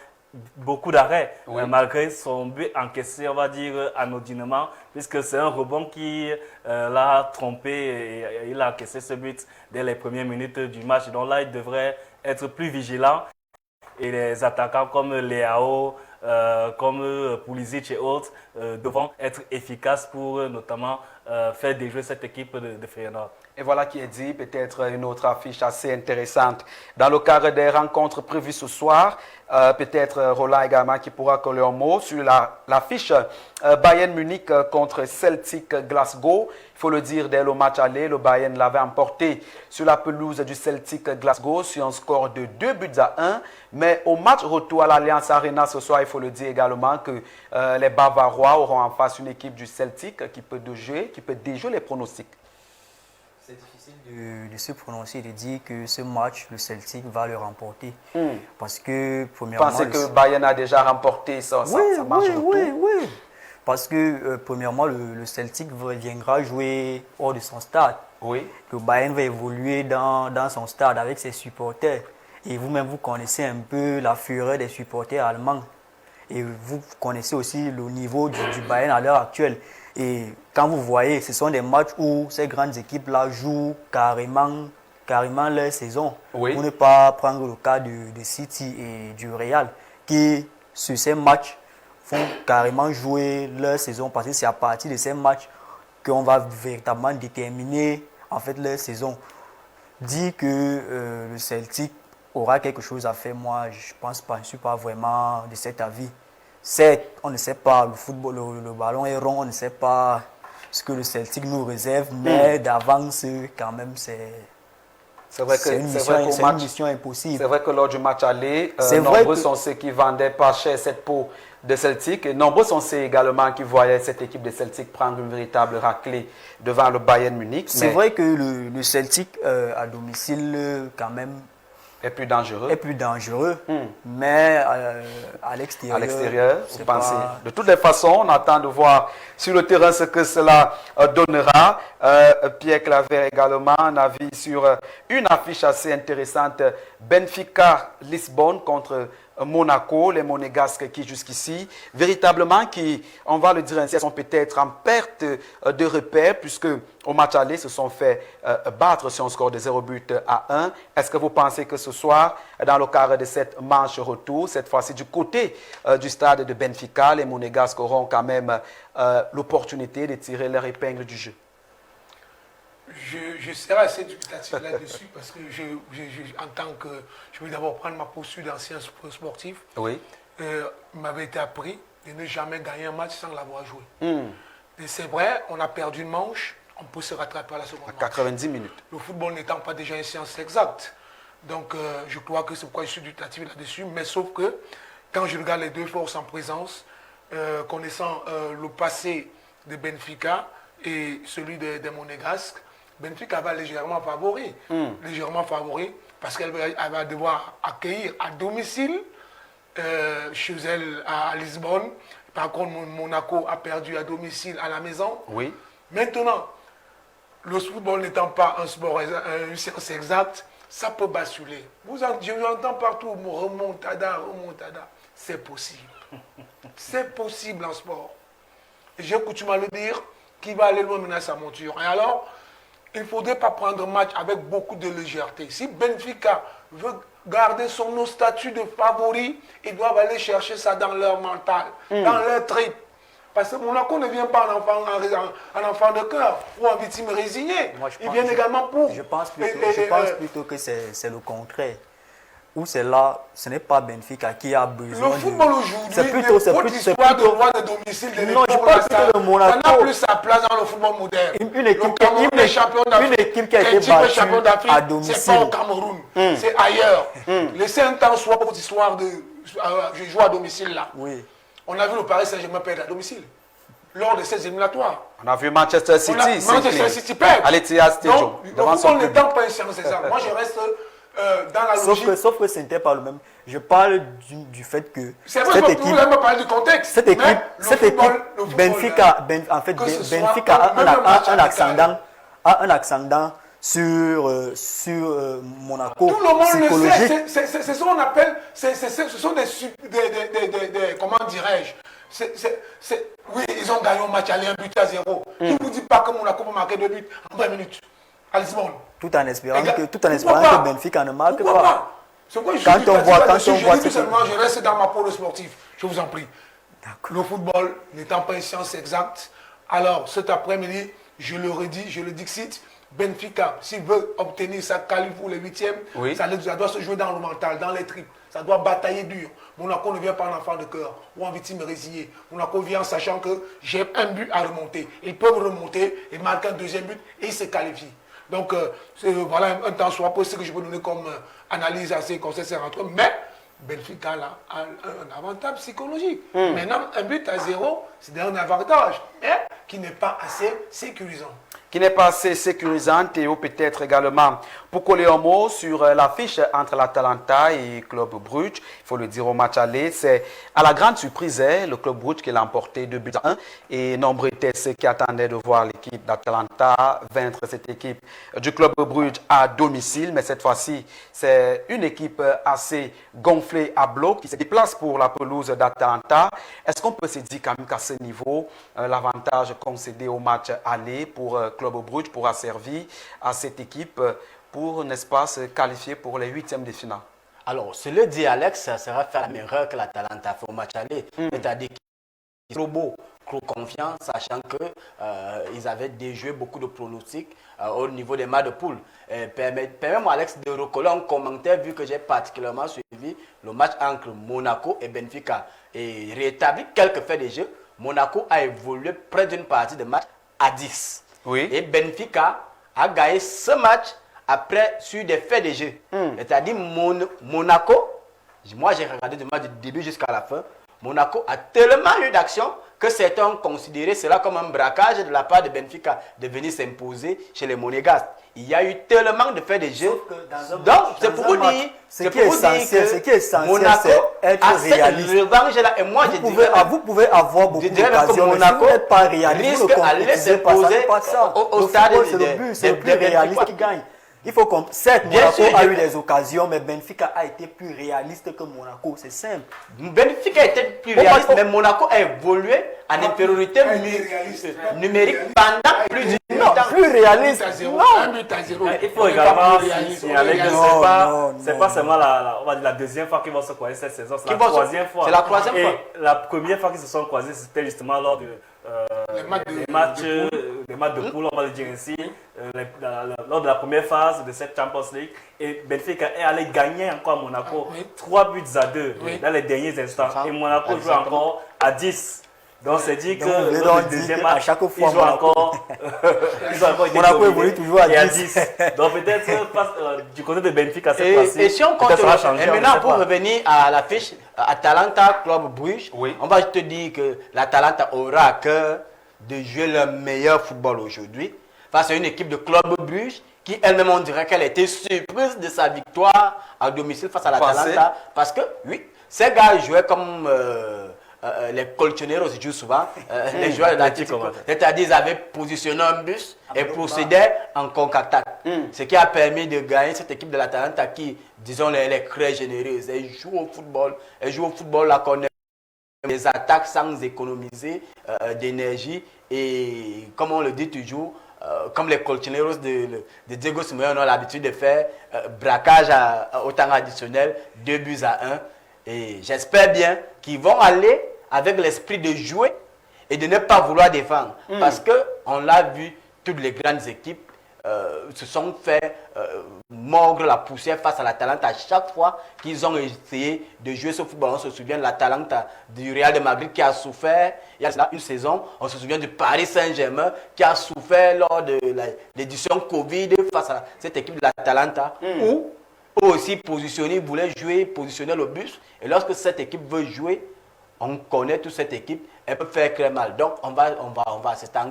beaucoup d'arrêts, Oui. malgré son but encaissé, on va dire, anodinement, puisque c'est un rebond qui l'a trompé et il a encaissé ce but dès les premières minutes du match. Donc là, il devrait être plus vigilant. Et les attaquants comme Leao, comme Pulisic et autres devront être efficaces pour notamment faire déjouer cette équipe de Feyenoord. Et voilà qui est dit, peut-être une autre affiche assez intéressante. Dans le cadre des rencontres prévues ce soir, peut-être Roland également qui pourra coller un mot sur l'affiche Bayern Munich contre Celtic Glasgow. Il faut le dire, dès le match aller, le Bayern l'avait emporté sur la pelouse du Celtic Glasgow sur un score de 2-1. Mais au match retour à l'Allianz Arena ce soir, il faut le dire également que les Bavarois auront en face une équipe du Celtic qui peut déjouer les pronostics. C'est difficile de se prononcer et de dire que ce match, le Celtic va le remporter. Parce que, premièrement... Vous pensez que Bayern a déjà remporté ça, ça marche oui. Parce que, premièrement, le Celtic viendra jouer hors de son stade. Oui. Le Bayern va évoluer dans son stade avec ses supporters. Et vous-même, vous connaissez un peu la fureur des supporters allemands. Et vous connaissez aussi le niveau du Bayern à l'heure actuelle. Et quand vous voyez, ce sont des matchs où ces grandes équipes-là jouent carrément leur saison. Oui. Pour ne pas prendre le cas de City et du Real, qui, sur ces matchs, font carrément jouer leur saison. Parce que c'est à partir de ces matchs qu'on va véritablement déterminer en fait leur saison. Dire que le Celtic aura quelque chose à faire, moi, je pense pas, je ne suis pas vraiment de cet avis. Certes, on ne sait pas, le football, le ballon est rond, on ne sait pas ce que le Celtic nous réserve, mais d'avance, quand même, c'est une mission impossible. C'est vrai que lors du match aller, nombreux sont ceux qui vendaient pas cher cette peau de Celtic. Et nombreux sont ceux également qui voyaient cette équipe de Celtic prendre une véritable raclée devant le Bayern Munich. C'est vrai que le Celtic, à domicile, quand même, est plus dangereux. Mais à l'extérieur, vous pensez. De toutes les façons, on attend de voir sur le terrain ce que cela donnera. Pierre Claver également, un avis sur une affiche assez intéressante. Benfica Lisbonne contre Monaco, les Monégasques qui jusqu'ici, véritablement, on va le dire ainsi, sont peut-être en perte de repère puisque au match aller se sont fait battre sur un score de 0-1. Est-ce que vous pensez que ce soir, dans le cadre de cette manche retour, cette fois-ci du côté du stade de Benfica, les Monégasques auront quand même l'opportunité de tirer leur épingle du jeu? Je serai assez dubitatif là-dessus parce que je veux d'abord prendre ma posture d'ancien sportif. Oui. Il m'avait été appris de ne jamais gagner un match sans l'avoir joué. Et c'est vrai, on a perdu une manche, on peut se rattraper à la seconde manche. 90 minutes. Le football n'étant pas déjà une science exacte. Donc je crois que c'est pourquoi je suis dubitatif là-dessus. Mais sauf que quand je regarde les deux forces en présence, connaissant le passé de Benfica et celui des Monégasques, Benfica va légèrement favori. Légèrement favori parce qu'elle va devoir accueillir à domicile chez elle à Lisbonne. Par contre, Monaco a perdu à domicile à la maison. Oui. Maintenant, le football n'étant pas un sport, une science exacte, ça peut basculer. Je vous entends partout, remontada. C'est possible. C'est possible en sport. Et j'ai coutume à le dire, qui va aller loin mener sa monture. Et alors, il ne faudrait pas prendre un match avec beaucoup de légèreté. Si Benfica veut garder son statut de favori, ils doivent aller chercher ça dans leur mental, dans leur trip. Parce que Monaco ne vient pas en enfant de cœur ou en victime résignée. Ils viennent également pour... Je pense plutôt que c'est le contraire. Où c'est là, ce n'est pas Benfica qui a besoin le football aujourd'hui, c'est plutôt l'histoire de roi de domicile de non, je pense que le Monaco, ça n'a plus sa place dans le football moderne. Une équipe qui a été battue à domicile. C'est pas au Cameroun, c'est ailleurs. Laissez un temps soit pour cette histoire de je joue à domicile là. Oui. On a vu le Paris Saint-Germain perdre à domicile lors de ces éliminatoires. On a vu Manchester City. Manchester City perd. À l'Etihad Stadium. Le football n'étant pas une science exacte. Moi je reste dans la logique. Sauf que ce n'était pas le même. Je parle du fait que cette équipe, vous n'avez pas parlé du contexte. Cette équipe Benfica, en fait, Benfica a un ascendant sur Monaco. Tout le monde le psychologique. sait, c'est ce qu'on appelle, ce sont des comment dirais-je, oui, ils ont gagné au match aller 1-0. Il ne vous dit pas que Monaco va marquer 2 buts en 20 minutes à Lisbonne. Tout en espérant que Benfica ne marque pas. C'est pourquoi je dis seulement, je reste dans ma peau de sportif. Je vous en prie. Le football n'étant pas une science exacte, alors cet après-midi, je le redis, je le dixite, Benfica, s'il veut obtenir sa qualif pour les 8e, ça doit se jouer dans le mental, dans les tripes. Ça doit batailler dur. Monaco ne vient pas en enfant de cœur ou en victime résignée. Monaco vient en sachant que j'ai un but à remonter. Ils peuvent remonter et marquer un deuxième but et ils se qualifient. Donc, voilà un temps soit peu ce que je peux donner comme analyse à ces conseils entre eux. Mais Benfica là, a un avantage psychologique. Maintenant, un but à 0, c'est un avantage, mais qui n'est pas assez sécurisant. Qui n'est pas assez sécurisante et peut-être également pour coller un mot sur l'affiche entre l'Atalanta et Club Brugge. Il faut le dire au match aller, c'est à la grande surprise le Club Brugge qui l'a emporté 2-1 et nombreux étaient ceux qui attendaient de voir l'équipe d'Atalanta vaincre cette équipe du Club Brugge à domicile. Mais cette fois-ci, c'est une équipe assez gonflée à bloc qui se déplace pour la pelouse d'Atalanta. Est-ce qu'on peut se dire quand même qu'à ce niveau, l'avantage concédé au match aller pour Club Brugge pourra servir à cette équipe pour, n'est-ce pas, se qualifier pour les 8e de finale? Alors, ce le dit Alex, ça sera faire la même erreur que l'Atalanta a fait au match aller. C'est-à-dire qu'ils sont trop beaux, trop confiants, sachant qu'ils avaient déjoué beaucoup de pronostics au niveau des matchs de poule. Permets-moi, Alex, de recoller un commentaire vu que j'ai particulièrement suivi le match entre Monaco et Benfica et rétabli quelques faits de jeu. Monaco a évolué près d'une partie de match à 10. Oui. Et Benfica a gagné ce match après sur des faits de jeu. C'est-à-dire Monaco, moi j'ai regardé du match du début jusqu'à la fin, Monaco a tellement eu d'action que certains ont considéré cela comme un braquage de la part de Benfica de venir s'imposer chez les Monégasques. Il y a eu tellement de faits de jeu. Donc, c'est pour vous dire que Monaco a cette revanche-là. Et moi, je dirais vous pouvez avoir beaucoup d'occasions, mais si vous n'êtes pas réaliste, vous ne concrétisez pas ça. Au stade c'est le plus réaliste qui gagne. Il faut qu'on... Certes, Monaco a eu des occasions, mais Benfica a été plus réaliste que Monaco. C'est simple. Benfica a été plus réaliste, mais Monaco a évolué en infériorité numérique pendant plus d'une temps. Plus réaliste. Il faut également signaler que ce n'est pas seulement la deuxième fois qu'ils vont se croiser cette saison, c'est la troisième fois. C'est la troisième fois. La première fois qu'ils se sont croisés, c'était justement lors de les matchs de poule, on va le dire ainsi, lors de la première phase de cette Champions League. Et Benfica est allé gagner encore à Monaco 3 buts à 2 dans les derniers instants. Et Monaco joue encore à 10. Donc c'est dit que le deuxième match, à chaque fois, ils ont encore été Monaco évolue toujours à 10. Donc peut-être du côté de Benfica cette fois-ci. Et si on compte, et maintenant pour revenir à l'affiche Atalanta Club Brugge, on va te dire que l'Atalanta aura à cœur de jouer le meilleur football aujourd'hui face à une équipe de Club Brugge qui elle-même on dirait qu'elle était surprise de sa victoire à domicile face à l'Atalanta. Parce que oui, ces gars jouaient comme les colchoneros jouent souvent, les joueurs de l'Atlético. C'est-à-dire qu'ils avaient positionné un bus et procédaient en contre-attaque. Ce qui a permis de gagner cette équipe de l'Atalanta qui, disons, elle est très généreuse. Elle joue au football. Elle joue au football là qu'on des attaques sans économiser d'énergie. Et comme on le dit toujours, comme les colchoneros de Diego Simeone ont l'habitude de faire, braquage au temps additionnel, 2 buts à 1. Et j'espère bien qu'ils vont aller avec l'esprit de jouer et de ne pas vouloir défendre. Parce qu'on l'a vu, toutes les grandes équipes se sont fait mordre la poussière face à l'Atalanta à chaque fois qu'ils ont essayé de jouer ce football. On se souvient de l'Atalanta du Real de Madrid qui a souffert il y a une saison. On se souvient du Paris Saint-Germain qui a souffert lors de l'édition Covid face à cette équipe de l'Atalanta où eux aussi positionnés, voulaient jouer, positionner le bus. Et lorsque cette équipe veut jouer, on connaît toute cette équipe, elle peut faire très mal. Donc on va assister à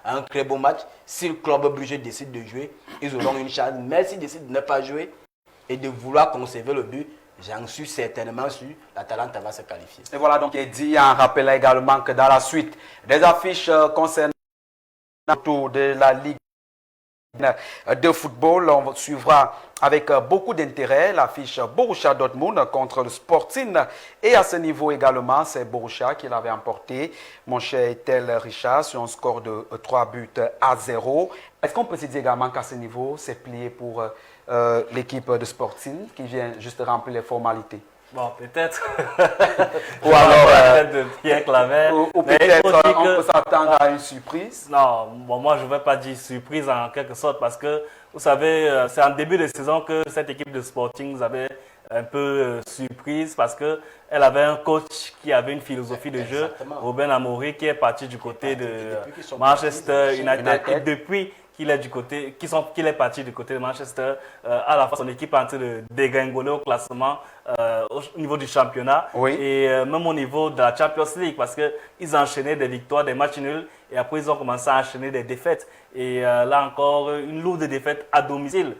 un très beau match. Si le club Brugge décide de jouer, ils auront une chance. Mais s'ils décident de ne pas jouer et de vouloir conserver le but, j'en suis certainement sûr, l'Atalanta va se qualifier. Et voilà donc il dit en rappelant également que dans la suite des affiches concernant autour de la Ligue de football. On suivra avec beaucoup d'intérêt l'affiche Borussia Dortmund contre le Sporting. Et à ce niveau également, c'est Borussia qui l'avait emporté, mon cher Tel Richard, sur un score de 3-0. Est-ce qu'on peut se dire également qu'à ce niveau, c'est plié pour l'équipe de Sporting qui vient juste remplir les formalités? Bon, peut-être. Ou alors, de Pierre Claver. Ou peut-être on peut s'attendre à une surprise. Non, bon, moi je ne vais pas dire surprise en quelque sorte parce que, vous savez, c'est en début de saison que cette équipe de Sporting nous avait un peu surprise parce qu'elle avait un coach qui avait une philosophie de jeu, Ruben Amorim, qui est parti du côté de Manchester United. Et depuis qu'il est, qu'il est parti du côté de Manchester, à la fois son équipe est en train de dégringoler au classement au niveau du championnat et même au niveau de la Champions League parce qu'ils enchaînaient des victoires, des matchs nuls et après ils ont commencé à enchaîner des défaites. Et là encore, une lourde défaite à domicile,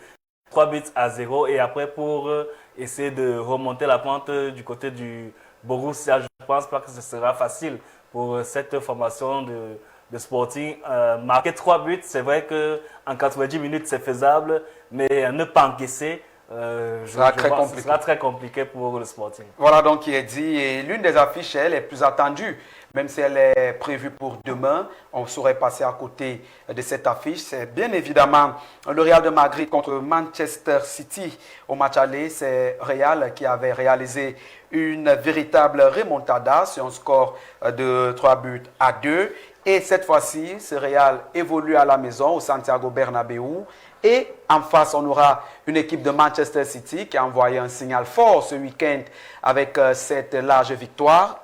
3-0 et après pour essayer de remonter la pente du côté du Borussia, je ne pense pas que ce sera facile pour cette formation de Sporting. Marquer 3 buts, c'est vrai qu'en 90 minutes, c'est faisable, mais ne pas encaisser, ce sera très compliqué pour le Sporting. Voilà donc qui est dit. Et l'une des affiches, elle est plus attendue. Même si elle est prévue pour demain, on saurait passer à côté de cette affiche. C'est bien évidemment le Real de Madrid contre Manchester City. Au match aller, c'est Real qui avait réalisé une véritable remontada sur un score de 3-2. Et cette fois-ci, ce Real évolue à la maison au Santiago Bernabéu. Et en face, on aura une équipe de Manchester City qui a envoyé un signal fort ce week-end avec cette large victoire.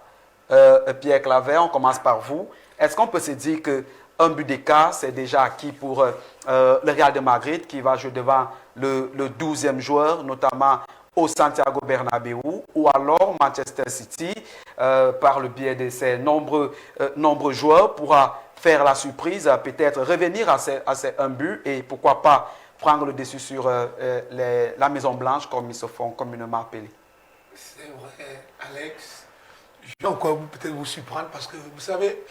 Pierre Claver, on commence par vous. Est-ce qu'on peut se dire qu'un but d'écart, c'est déjà acquis pour le Real de Madrid qui va jouer devant le 12e joueur, notamment au Santiago Bernabéu, ou alors Manchester City, par le biais de ses nombreux joueurs, pourra faire la surprise, peut-être revenir à ces 1 but et pourquoi pas prendre le dessus sur la Maison Blanche, comme ils se font communément appeler? C'est vrai, Alex. Je vais encore peut-être vous surprendre parce que vous savez,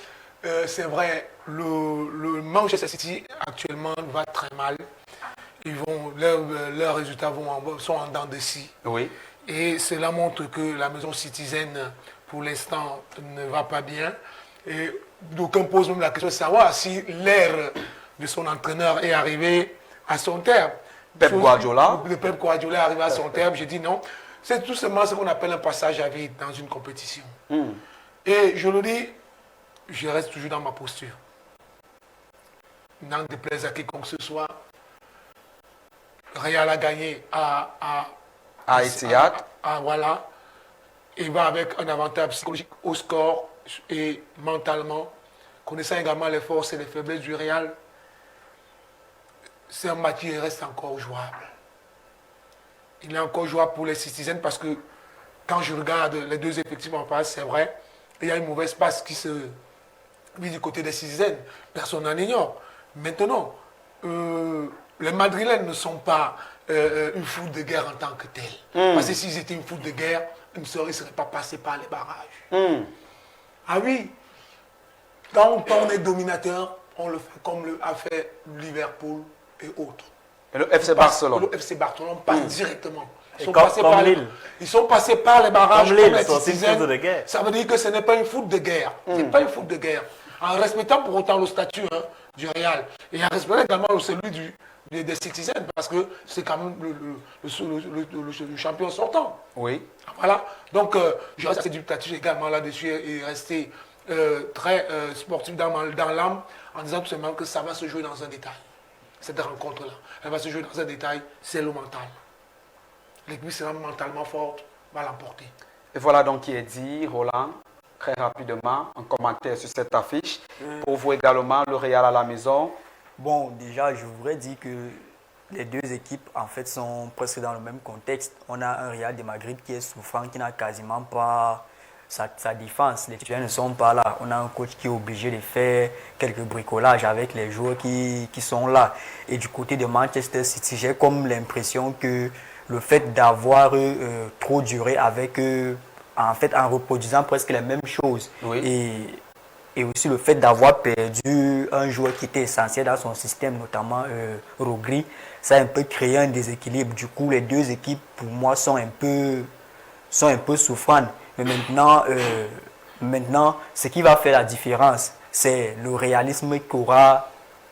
c'est vrai, le Manchester City actuellement va très mal. Leurs résultats sont en dents de scie. Oui. Et cela montre que la maison citizenne, pour l'instant, ne va pas bien. Et d'aucuns posent même la question de savoir si l'ère de son entraîneur est arrivée à son terme. Pep Guardiola. Le Pep Guardiola est arrivé à son terme. J'ai dit non. C'est tout simplement ce qu'on appelle un passage à vide dans une compétition. Et je le dis, je reste toujours dans ma posture. N'en déplaise à quiconque ce soit. Real a gagné à Etihad. Voilà. Il va avec un avantage psychologique au score et mentalement. Connaissant également les forces et les faiblesses du Real, c'est un match qui reste encore jouable. Il est encore jouable pour les Citizens parce que quand je regarde les deux effectifs en face, c'est vrai, il y a une mauvaise passe qui se vit du côté des Citizens. Personne n'en ignore. Maintenant, les Madrilènes ne sont pas une foule de guerre en tant que telle. Parce que s'ils étaient une foule de guerre, ils ne seraient pas passés par les barrages. Ah oui, quand on est dominateur, on le fait comme a fait Liverpool et autres. Et le FC Barcelone. Le FC Barcelone passe directement. Ils sont passés par les barrages. Comme Lille, c'est une foule de guerre. Ça veut dire que ce n'est pas une foule de guerre. Ce n'est pas une foule de guerre. En respectant pour autant le statut du Real. Et en respectant également celui des Citizens, parce que c'est quand même le champion sortant. Oui. Voilà. Donc, je reste assez dubitatif également là-dessus et rester très sportif dans l'âme en disant tout simplement que ça va se jouer dans un détail. Cette rencontre-là, elle va se jouer dans un détail, c'est le mental. L'équipe sera mentalement forte, va l'emporter. Et voilà donc qui est dit, Roland, très rapidement, un commentaire sur cette affiche. Pour vous également, le Real à la maison. Bon, déjà, je voudrais dire que les deux équipes, en fait, sont presque dans le même contexte. On a un Real de Madrid qui est souffrant, qui n'a quasiment pas sa défense. Les titulaires ne sont pas là. On a un coach qui est obligé de faire quelques bricolages avec les joueurs qui sont là. Et du côté de Manchester City, j'ai comme l'impression que le fait d'avoir trop duré avec eux, en fait, en reproduisant presque les mêmes choses. Oui. et aussi le fait d'avoir perdu un joueur qui était essentiel dans son système, notamment Rogri, ça a un peu créé un déséquilibre. Du coup, les deux équipes, pour moi, sont un peu souffrantes. Mais maintenant, ce qui va faire la différence, c'est le réalisme qu'aura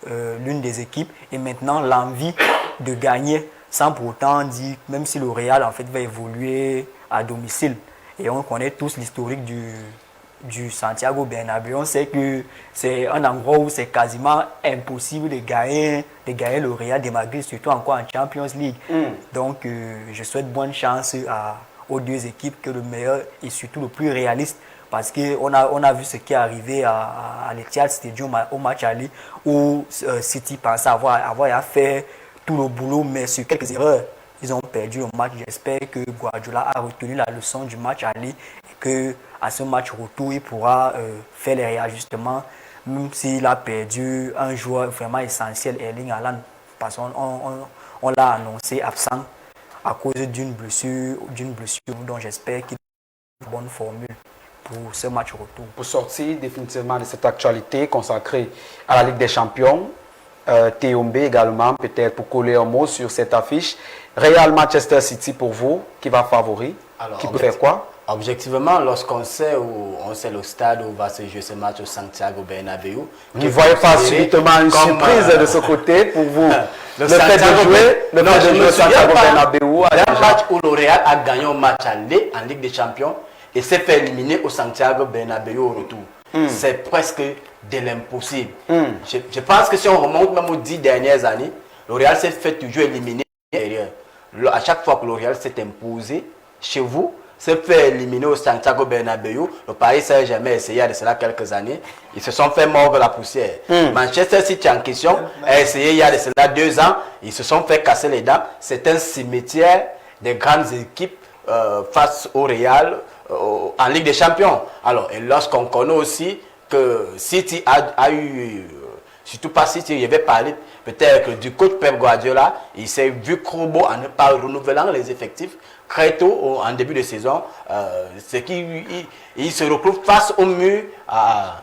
l'une des équipes et maintenant l'envie de gagner sans pour autant dire, même si le Real en fait va évoluer à domicile. Et on connaît tous l'historique du Santiago Bernabéu. On sait que c'est un endroit où c'est quasiment impossible de gagner le Real de Madrid, surtout encore en Champions League. Donc je souhaite bonne chance aux deux équipes, que le meilleur et surtout le plus réaliste. Parce qu'on a vu ce qui est arrivé à l'Etihad Stadium au match aller où City pensait avoir fait tout le boulot, mais sur quelques erreurs, ils ont perdu le match. J'espère que Guardiola a retenu la leçon du match aller et qu'à ce match retour, il pourra faire les réajustements, même s'il a perdu un joueur vraiment essentiel, Erling Haaland, parce qu'on l'a annoncé absent à cause d'une blessure dont j'espère qu'il a une bonne formule pour ce match retour. Pour sortir définitivement de cette actualité consacrée à la Ligue des Champions, Théombe également, peut-être pour coller un mot sur cette affiche. Real Manchester City pour vous, qui va favori? Alors, qui peut faire quoi? Objectivement, lorsqu'on sait le stade où va se jouer ce match au Santiago Bernabéu, Vous ne voyez pas subitement une surprise de ce côté pour vous? le fait de jouer Santiago Bernabéu. Un match où le Real a gagné un match aller en Ligue des Champions et s'est fait éliminer au Santiago Bernabéu au retour. C'est presque de l'impossible. Je pense que si on remonte même aux 10 dernières années, le Real s'est fait toujours éliminer derrière. À chaque fois que le Real s'est imposé chez vous, s'est fait éliminer au Santiago Bernabéu, le Paris Saint-Germain a essayé il y a cela quelques années, ils se sont fait mordre la poussière. Manchester City en question a essayé il y a de cela 2 ans, ils se sont fait casser les dents. C'est un cimetière des grandes équipes face au Real en Ligue des Champions. Alors, et lorsqu'on connaît aussi que City a eu, surtout pas City, il y avait parlé peut-être du coach Pep Guardiola, il s'est vu Crobo en ne pas renouvelant les effectifs très tôt en début de saison, c'est qu'il se retrouve face au mur à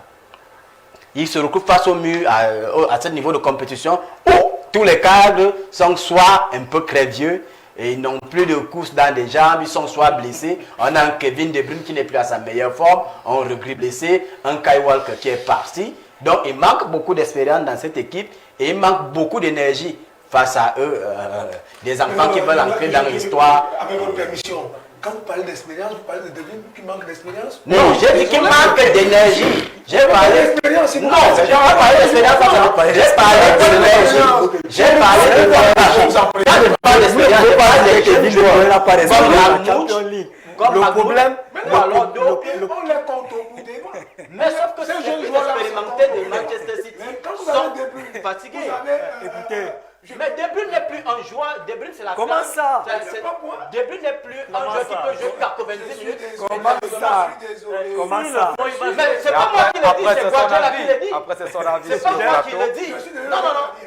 ce niveau de compétition où tous les cadres sont soit un peu crévieux et ils n'ont plus de course dans les jambes, ils sont soit blessés. On a un Kevin De Bruyne qui n'est plus à sa meilleure forme, un Rugby blessé, un Kai Walker qui est parti. Donc il manque beaucoup d'expérience dans cette équipe et il manque beaucoup d'énergie face à eux, des enfants qui veulent entrer dans l'histoire. Avec votre permission, quand vous parlez d'expérience, vous parlez de Devine qui manque d'expérience? Non, j'ai dit qu'il manque d'énergie. J'ai parlé d'expérience. Non, j'ai pas parlé d'expérience. J'ai parlé d'énergie. J'ai parlé de quand je parle d'expérience, je parle d'expérience. Comme le problème, on les compte au bout des doigts. mais sauf que ces jeunes joueurs expérimentés de Manchester City sont fatigués. Écoutez, Mais De Bruyne n'est plus un joueur. De Bruyne, c'est la comment classe. ça? De Bruyne n'est plus un joueur qui peut jouer 90 minutes. Comment ça? Comment ça? Mais c'est pas moi qui le dis, c'est Guardiola qui le dit. Après, c'est son avis. C'est pas moi qui le dis. Non,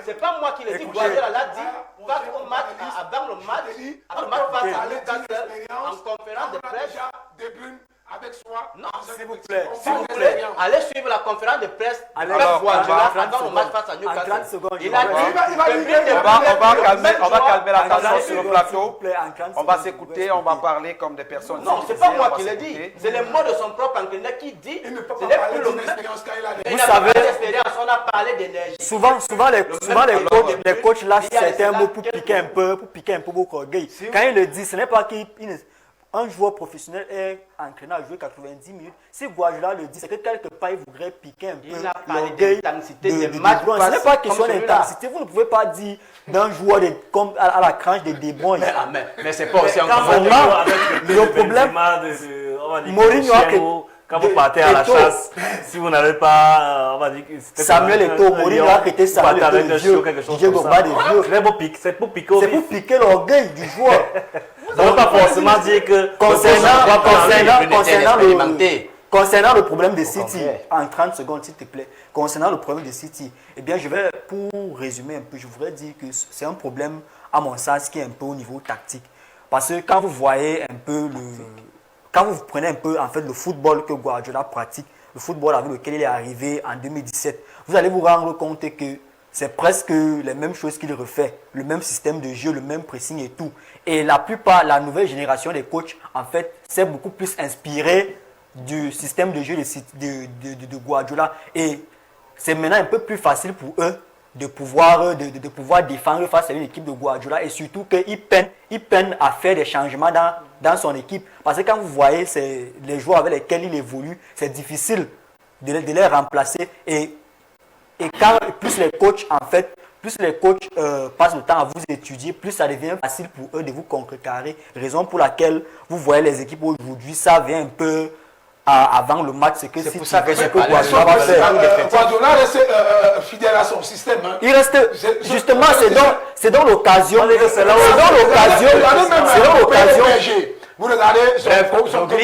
c'est pas moi qui le dis. Guardiola l'a dit face au match, avant le match face à Newcastle, en conférence de presse. Avec soi. Non, S'il vous plaît, allez suivre la conférence de presse Alors, avec Guardiola en 30 avant le match face à en Newcastle. 30 secondes, Il a dit On va calmer la tension sur le plateau. en 30 On va secondes, s'écouter, on va parler comme des personnes. non, c'est pas moi On va qui le dis. s'écouter. C'est les mots de son propre entraîneur qui dit. Il ne peut Ce pas n'est parler plus le d'une même. expérience quand il a Il Vous n'a pas savez- d'expérience, on a parlé d'énergie. Souvent les coachs lâchent il y a certains cela mots pour quelques piquer un peu, beaucoup orgueil. Quand il le dit, ce n'est pas qu'un joueur professionnel est entraîné à jouer 90 minutes. Si Guardiola le dit, c'est que quelque part il voudrait piquer un peu Il a parlé l'orgueil d'intensité de des matchs. De Bruyne. Ce n'est pas question comme celui-là. d'intensité. Vous ne pouvez pas dire d'un joueur comme à la cranche de De Bruyne. Mais c'est pas aussi un Vraiment, le problème, Mourinho a que quand vous partez à la Eto'o. chasse, si vous n'avez pas, on va dire que c'était Samuel Eto'o, Mourinho a arrêté Samuel avec Eto'o, un le chiot, vieux, quelque chose Didier comme Drogba ça. des vieux. C'est pour piquer au C'est vif. pour piquer l'orgueil du joueur. Ça ne veut pas forcément dire que Concernant le problème de City, contraire. en 30 secondes s'il te plaît, concernant le problème de City, eh bien pour résumer un peu, je voudrais dire que c'est un problème à mon sens qui est un peu au niveau tactique. Parce que quand vous voyez un peu quand vous prenez un peu en fait le football que Guardiola pratique, le football avec lequel il est arrivé en 2017, vous allez vous rendre compte que c'est presque les mêmes choses qu'il refait, le même système de jeu, le même pressing et tout. Et la plupart, la nouvelle génération des coachs, en fait, s'est beaucoup plus inspirée du système de jeu de Guardiola. Et c'est maintenant un peu plus facile pour eux de pouvoir défendre face à une équipe de Guardiola. Et surtout qu'ils peinent à faire des changements dans son équipe. Parce que quand vous voyez les joueurs avec lesquels il évolue, c'est difficile de les remplacer. Et quand plus les coachs, passent le temps à vous étudier, plus ça devient facile pour eux de vous contrecarrer. Raison pour laquelle vous voyez les équipes aujourd'hui, ça vient un peu avant le match. C'est pour ça que j'ai pas Guardiola va faire. Guardiola reste fidèle à son système. Hein. Il reste, justement, c'est dans l'occasion. C'est dans l'occasion. Vous regardez son père,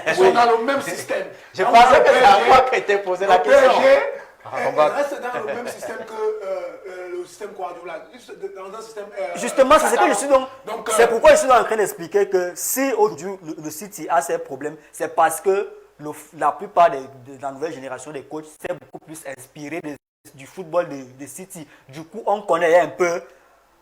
ils sont dans le même système. Je pensais que c'est à moi qui était posé la question. Il reste dans le même système que le système Guardiola. Dans un système, justement, c'est ce que je suis donc. C'est pourquoi je suis en train d'expliquer que si aujourd'hui le City a ces problèmes, c'est parce que la plupart de la nouvelle génération des coachs s'est beaucoup plus inspiré du football de City. Du coup, on connaît un peu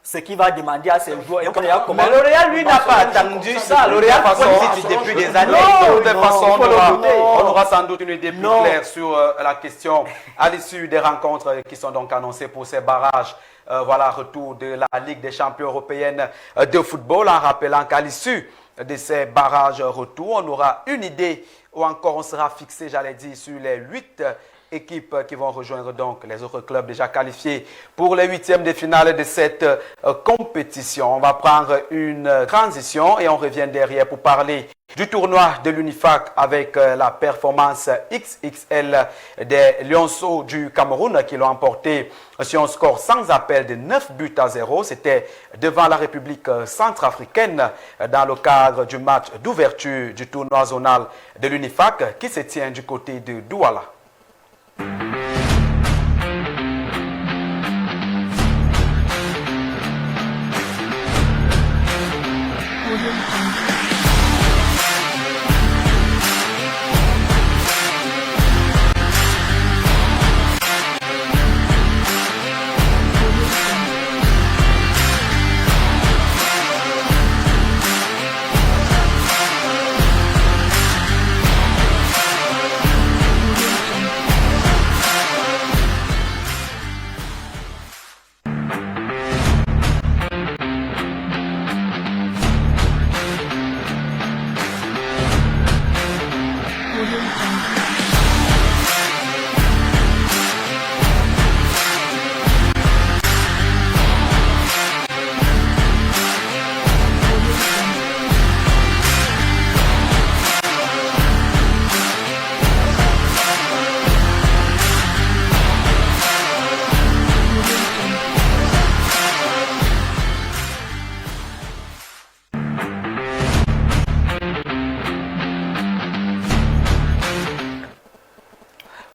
ce qu'il va demander à ses joueurs. Et on connaît comment. Mais L'Oréal, lui, n'a pas attendu ça. L'Oréal fait City depuis des années. De toute façon, on aura sans doute une idée plus claire sur la question à l'issue des rencontres qui sont donc annoncées pour ces barrages. Voilà, retour de la Ligue des champions européennes de football, en rappelant qu'à l'issue de ces barrages retour, on aura une idée ou encore on sera fixé, j'allais dire, sur les 8 équipes qui vont rejoindre donc les autres clubs déjà qualifiés pour les 8e de finale de cette compétition. On va prendre une transition et on revient derrière pour parler du tournoi de l'UNIFAC avec la performance XXL des Lionceaux du Cameroun qui l'ont emporté sur un score sans appel de 9-0. C'était devant la République centrafricaine dans le cadre du match d'ouverture du tournoi zonal de l'UNIFAC qui se tient du côté de Douala.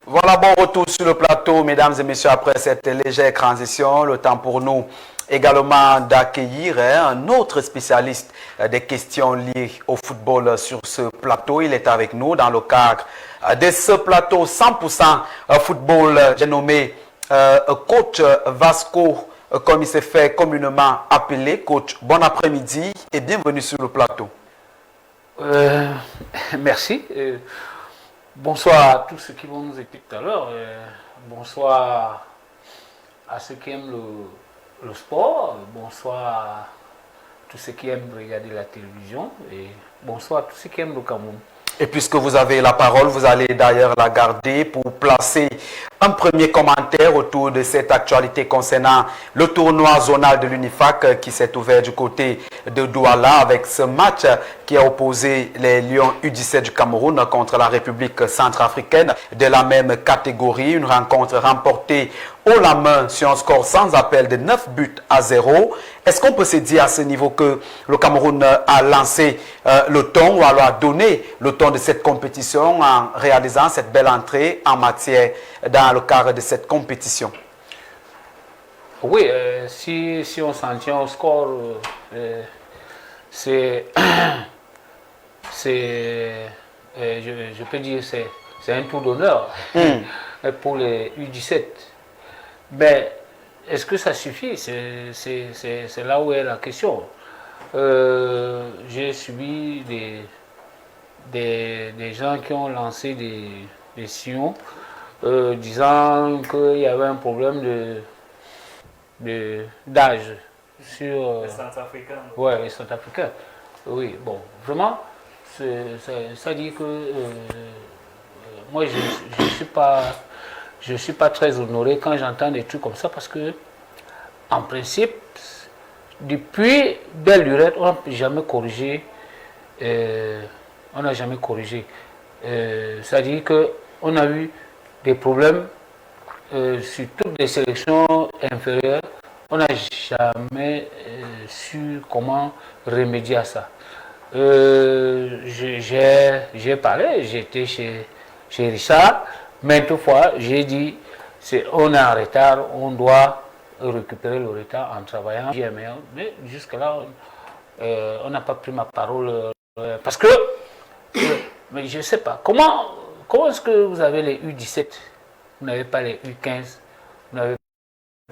Voilà, bon retour sur le plateau, mesdames et messieurs, après cette légère transition. Le temps pour nous également d'accueillir un autre spécialiste des questions liées au football sur ce plateau. Il est avec nous dans le cadre de ce plateau 100% football. J'ai nommé coach Vasco, comme il s'est fait communément appeler. Coach, bon après-midi et bienvenue sur le plateau. Merci. Bonsoir à tous ceux qui vont nous écouter tout à l'heure. Bonsoir à ceux qui aiment le sport. Bonsoir à tous ceux qui aiment regarder la télévision. Et bonsoir à tous ceux qui aiment le Cameroun. Et puisque vous avez la parole, vous allez d'ailleurs la garder pour placer un premier commentaire autour de cette actualité concernant le tournoi zonal de l'UNIFAC qui s'est ouvert du côté de Douala avec ce match qui a opposé les Lions U17 du Cameroun contre la République centrafricaine de la même catégorie. Une rencontre remportée haut la main sur un score sans appel de 9-0. Est-ce qu'on peut se dire à ce niveau que le Cameroun a lancé le ton ou alors a donné le ton de cette compétition en réalisant cette belle entrée en matière dans le cadre de cette compétition? Oui, si on s'en tient au score, je peux dire c'est un tour d'honneur pour les U17. Mais est-ce que ça suffit? C'est là où est la question. J'ai subi des gens qui ont lancé des sillons disant qu'il y avait un problème d'âge sur... Les Centrafricains. Ouais, les Centrafricains. Oui, bon, vraiment, ça dit que moi, je suis pas très honoré quand j'entends des trucs comme ça parce que, en principe, depuis belle lurette, on n'a jamais corrigé. On n'a jamais corrigé. C'est-à-dire qu'on a eu des problèmes sur toutes les sélections inférieures. On n'a jamais su comment remédier à ça. J'ai parlé, j'étais chez Richard. Maintes fois, j'ai dit, on est en retard, on doit récupérer le retard en travaillant. Mais jusque-là, on n'a pas pris ma parole. Parce que, mais je ne sais pas, comment est-ce que vous avez les U17? Vous n'avez pas les U15, vous n'avez pas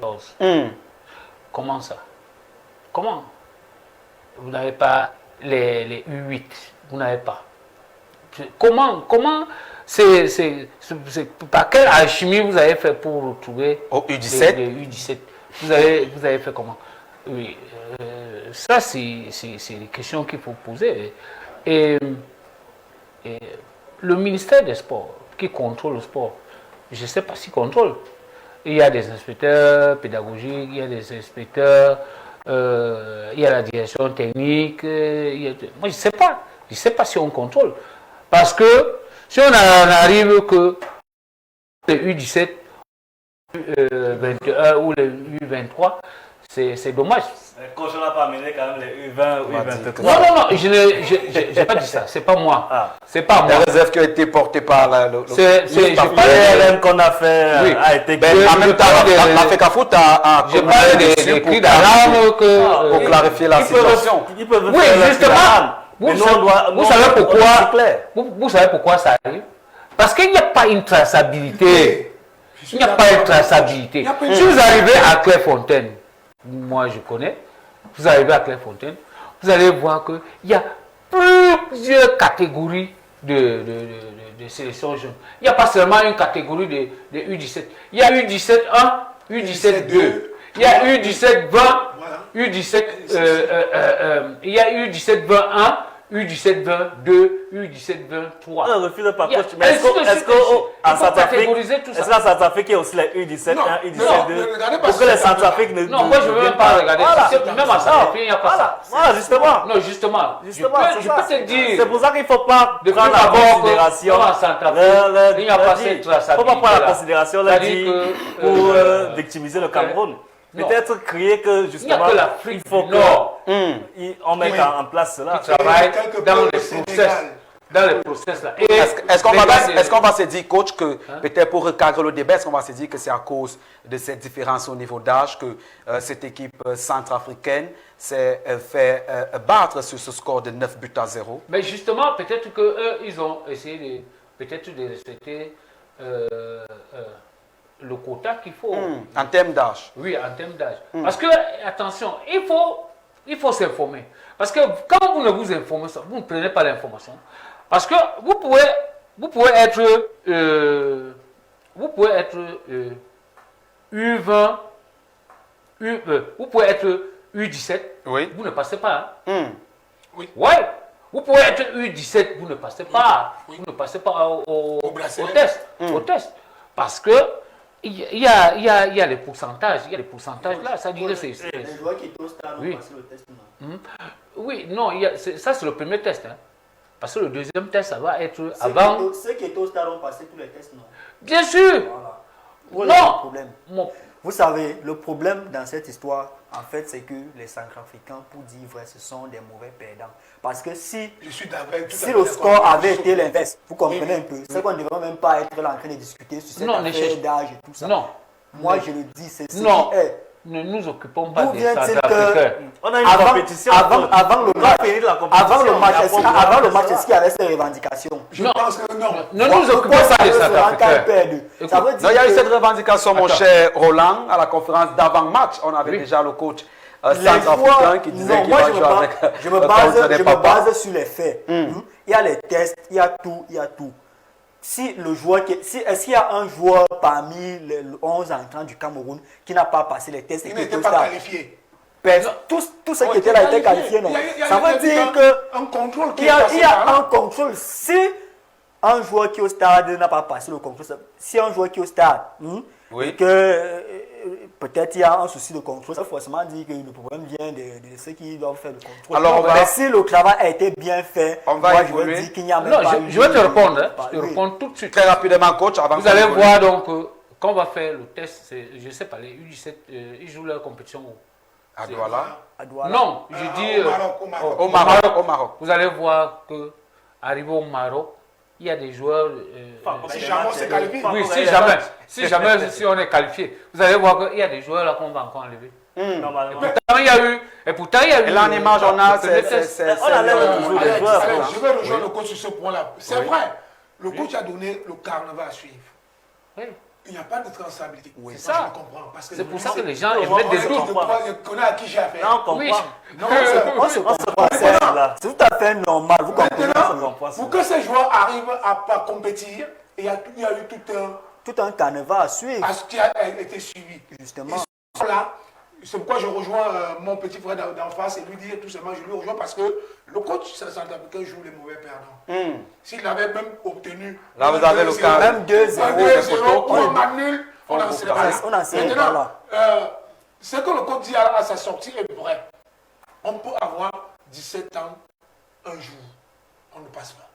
les U14. Comment ça? Comment? Vous n'avez pas les U8, vous n'avez pas. Comment par quelle alchimie vous avez fait pour retrouver U17? les U17? Vous avez fait comment? Oui, ça c'est des questions qu'il faut poser. Et le ministère des Sports qui contrôle le sport, je ne sais pas s'il contrôle. Il y a des inspecteurs pédagogiques, il y a des inspecteurs, il y a la direction technique. Moi, je ne sais pas. Je ne sais pas si on contrôle. Parce que si on arrive que les U17, U21 ou les U23, c'est dommage. Le coach n'a pas amené quand même les U20 ou U23. Non, je n'ai pas dit ça. C'est pas moi. C'est pas moi. La réserve qui a été portée par le qu'on a fait a été en même temps, la FECAFOOT a j'ai parlé des cris d'alarme pour clarifier la situation. Ils peuvent oui, justement. Vous savez pourquoi? Vous savez pourquoi ça arrive? Parce qu'il n'y a pas une traçabilité. Il n'y a pas une traçabilité. Si vous arrivez à Clairefontaine, moi je connais, vous arrivez à Clairefontaine, vous allez voir qu'il y a plusieurs catégories de sélection jeune. Il n'y a pas seulement une catégorie de U17. Il y a U17 1, U17 2. Il y a U17 20, U17, il y a U17 21, U17 22, U17 23. On ne refuse pas, coach. Mais est-ce qu'en Centrafrique, il y a aussi les U17 1, U17 2 pour que les Centrafriques ne... Non, moi je ne veux même pas regarder. Même en Centrafrique, il n'y a pas ça. Voilà, justement. Non, justement. Je peux te dire... C'est pour ça qu'il ne faut pas prendre en considération... Il n'y a pas cette traçabilité. Il ne faut pas prendre en considération la dit pour victimiser le Cameroun. Peut-être créer que justement, il faut qu'on mette en place cela. Qui travaille dans les process là. Est-ce qu'on va se dire, coach, que peut-être pour recadrer le débat, est-ce qu'on va se dire que c'est à cause de cette différence au niveau d'âge que cette équipe centrafricaine s'est fait battre sur ce score de 9 buts à 0? Mais justement, peut-être qu'eux, ils ont essayé de respecter le quota qu'il faut. En termes d'âge. Oui, en termes d'âge. Parce que, attention, il faut s'informer. Parce que quand vous ne vous informez pas, vous ne prenez pas l'information. Parce que vous pouvez être U20, vous pouvez être U17, oui. Vous ne passez pas. Oui. Ouais. Vous pouvez être U17, vous ne passez pas. Oui. Vous ne passez pas au test. Au test. Parce que il y a les pourcentages. Il y a les pourcentages là. Ça dit que c'est. Les joueurs qui étaient au stade ont passé le test. Oui, non, ça c'est le premier test. Hein. Parce que le deuxième test, ça va être avant. Ceux qui étaient au stade ont passé tous les tests, non? Bien sûr. Voilà. Non. Problème. Vous savez, le problème dans cette histoire, en fait, c'est que les Centrafricains, pour dire vrai, ce sont des mauvais perdants. Parce que si le score avait été l'inverse, vous comprenez un peu, c'est qu'on ne devrait même pas être là en train de discuter sur cette affaire d'âge et tout ça. Non. Moi, je le dis, c'est ce non. qui est. ne nous occupons pas D'où des vient-il Centrafricains. On a une Avant compétition. avant le match, finir la compétition. avant le match, Il y a est-ce pas avant le de match, ça. est-ce qu'il y avait ces revendications? Je Non. pense que non. Ne nous occupons pas des Centrafricains. Ça veut dire Non, il y a eu que cette revendication, mon Attends. cher Roland, à la conférence d'avant-match. On avait Oui. déjà le coach les centrafricain joueurs, qui disait non, qu'il moi va je me, jouer base, avec je me base, contre des je me papas. base sur les faits. Il y a les tests, il y a tout, il y a tout. Si le joueur, est-ce qu'il y a un joueur parmi les 11 entrants du Cameroun qui n'a pas passé les tests et Il qui n'était est au pas stade? qualifié. Tous ceux qui étaient là étaient qualifiés, non? Ça veut dire que un contrôle qui il y est a passé par là. un contrôle. Si un joueur qui est au stade n'a pas passé le contrôle, si un joueur qui est au stade, Oui. et que peut-être il y a un souci de contrôle, ça forcément dit que le problème vient de ceux qui doivent faire le contrôle. Alors, on va- Mais si le travail a été bien fait, On va moi je évoluer. veux dire qu'il n'y a même Non, pas je vais te répondre. Hein. pas- Je te oui. réponds tout de suite. Très rapidement, coach, avant Vous qu'on allez évolue. voir donc, quand on va faire le test, je ne sais pas, les U17, ils jouent leur compétition où? À Douala. À Douala. Non, je dis Au Maroc, au Maroc. Au Maroc, au Maroc. Vous allez voir que arrivé au Maroc, il y a des joueurs. Si jamais on s'est qualifié. Oui, si on est qualifié, vous allez voir qu'il y a des joueurs là qu'on va encore enlever. Normalement. Pourtant, il y a eu. Et pourtant, il y a eu. Et là, en image, on a, le test. On enlève toujours les joueurs. Allez, je vais rejoindre le coach sur ce point-là. C'est vrai, le coach a donné le carnaval à suivre. Oui. Il n'y a pas de traçabilité. C'est Ça, ça. je comprends. Parce que C'est pour ça que c'est- les gens Non, émettent des Je doutes. connais à qui j'ai affaire. Non, on comprend. Oui. Non, On se comprend, c'est là. c'est tout à fait normal. Vous comprenez? Maintenant, pour que ces joueurs arrivent à pas compétir, il y a eu Tout un carnaval à suivre, ce qui a été suivi. justement. Ils sont là. C'est pourquoi je rejoins mon petit frère d'en face et lui dire tout simplement, je lui rejoins parce que le coach centrafricain joue les mauvais perdants. S'il avait même obtenu. Là, vous avez le cas. Même 2-0, un des 2-0 photos. ou un match nul, on n'en serait pas là. On n'en serait pas Maintenant, là. ce que le coach dit à sa sortie est vrai. On peut avoir 17 ans un jour. On ne passe pas.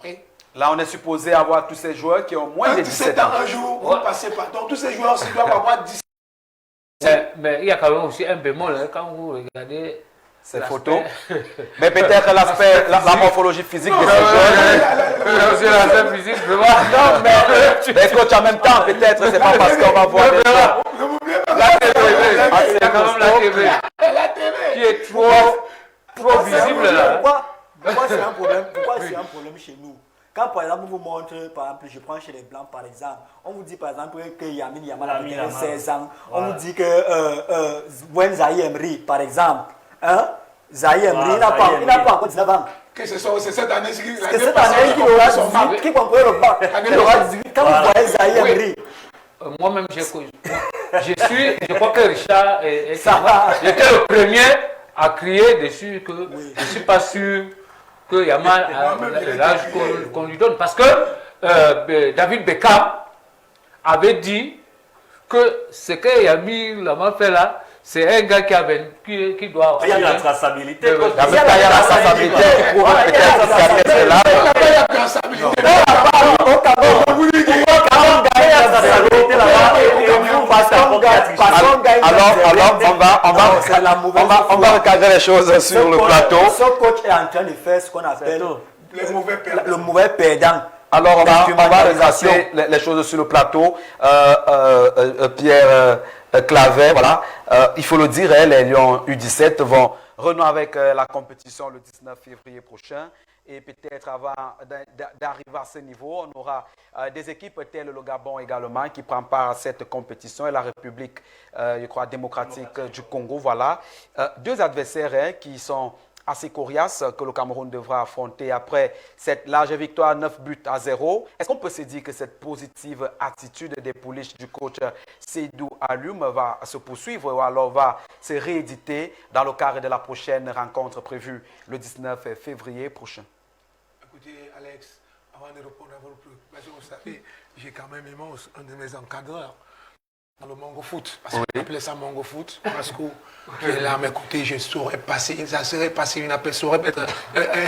Oui. Là, on est supposé avoir tous ces joueurs qui ont moins de 17 ans. un jour, vous ne passez pas. Donc tous ces joueurs aussi doivent avoir 17 Mais il y a quand même aussi un bémol hein, quand vous regardez. Ces l'aspect- photos. Mais peut-être l'aspect, la morphologie physique de ces joueurs. Aussi l'aspect physique, vraiment. Non, mais coach, en même temps, peut-être, c'est pas parce qu'on va voir des joueurs. La TV, il y a quand même la TV qui est trop visible là. Pourquoi c'est un problème? Pourquoi c'est un problème chez nous? Quand par exemple on vous montre, par exemple, je prends chez les Blancs par exemple, on vous dit par exemple que Yamin Yamal a 16 ans, on vous dit que Zaï Emery par exemple, hein? Zaï Emery, il n'a pas encore 19 ans. Que c'est cette année ci C'est cette année qu'il aura 18, qui comprend le bac, il aura 18. Quand vous voyez Zaï Emery, Moi-même, je crois que Richard j'étais le premier à crier dessus que je ne suis pas sûr que Yamal a l'âge qu'on lui donne. Parce que David Beckham avait dit que ce que Yamin Yamal fait là, c'est un gars qui doit... Il y a la traçabilité. Il y a Il y a la traçabilité. Alors, on va recadrer les choses sur le plateau. Ce coach est en train de faire ce qu'on appelle le mauvais perdant. Alors, on va retracer les choses sur le plateau. Pierre Clavet, voilà. Il faut le dire, les Lions U17 vont renouer avec la compétition le 19 février prochain. Et peut-être avant d'arriver à ce niveau, on aura des équipes telles le Gabon également qui prend part à cette compétition et la République, je crois, démocratique du Congo. Voilà. Deux adversaires qui sont assez coriaces que le Cameroun devra affronter après cette large victoire 9-0. Est-ce qu'on peut se dire que cette positive attitude des pouliches du coach Seydou Alioum va se poursuivre ou alors va se rééditer dans le cadre de la prochaine rencontre prévue le 19 février prochain? Écoutez, Alex, avant de répondre à votre préoccupation, vous savez, j'ai quand même aimé un de mes encadreurs dans le Mongo Foot. Parce qu'on appelait ça Mongo Foot. Parce que qui est là à mes côtés, je saurais passer, ça serait passer une appel, saurait être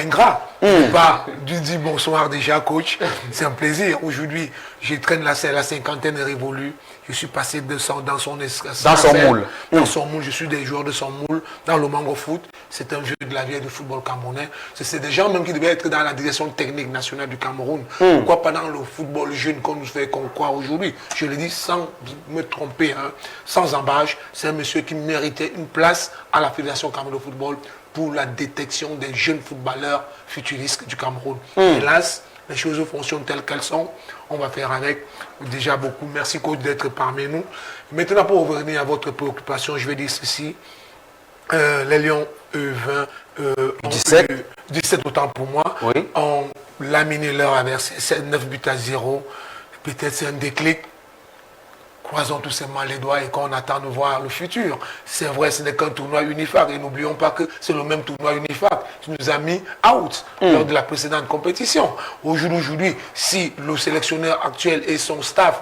ingrat. Du dit bonsoir déjà, coach. C'est un plaisir. Aujourd'hui, j'entraîne la cinquantaine révolue. Je suis passé dans son moule. Dans son moule, je suis des joueurs de son moule. Dans le Mango Foot, c'est un vieux de la vieille du football camerounais. C'est des gens même qui devaient être dans la direction technique nationale du Cameroun. Pourquoi pas dans le football jeune qu'on nous fait qu'on croit aujourd'hui? Je le dis sans me tromper, hein, sans embâche. C'est un monsieur qui méritait une place à la Fédération camerounaise de football pour la détection des jeunes footballeurs futuristes du Cameroun. Hélas, les choses fonctionnent telles qu'elles sont. On va faire avec. Déjà beaucoup. Merci coach d'être parmi nous. Maintenant, pour revenir à votre préoccupation, je vais dire ceci. Les Lions E20 17 autant pour moi, ont laminé leur adversaire 9 buts à 0. Peut-être c'est un déclic. Croisons tout simplement les doigts et qu'on attend de voir le futur. C'est vrai, ce n'est qu'un tournoi Unifac et n'oublions pas que c'est le même tournoi Unifac qui nous a mis out lors de la précédente compétition. Aujourd'hui, si le sélectionneur actuel et son staff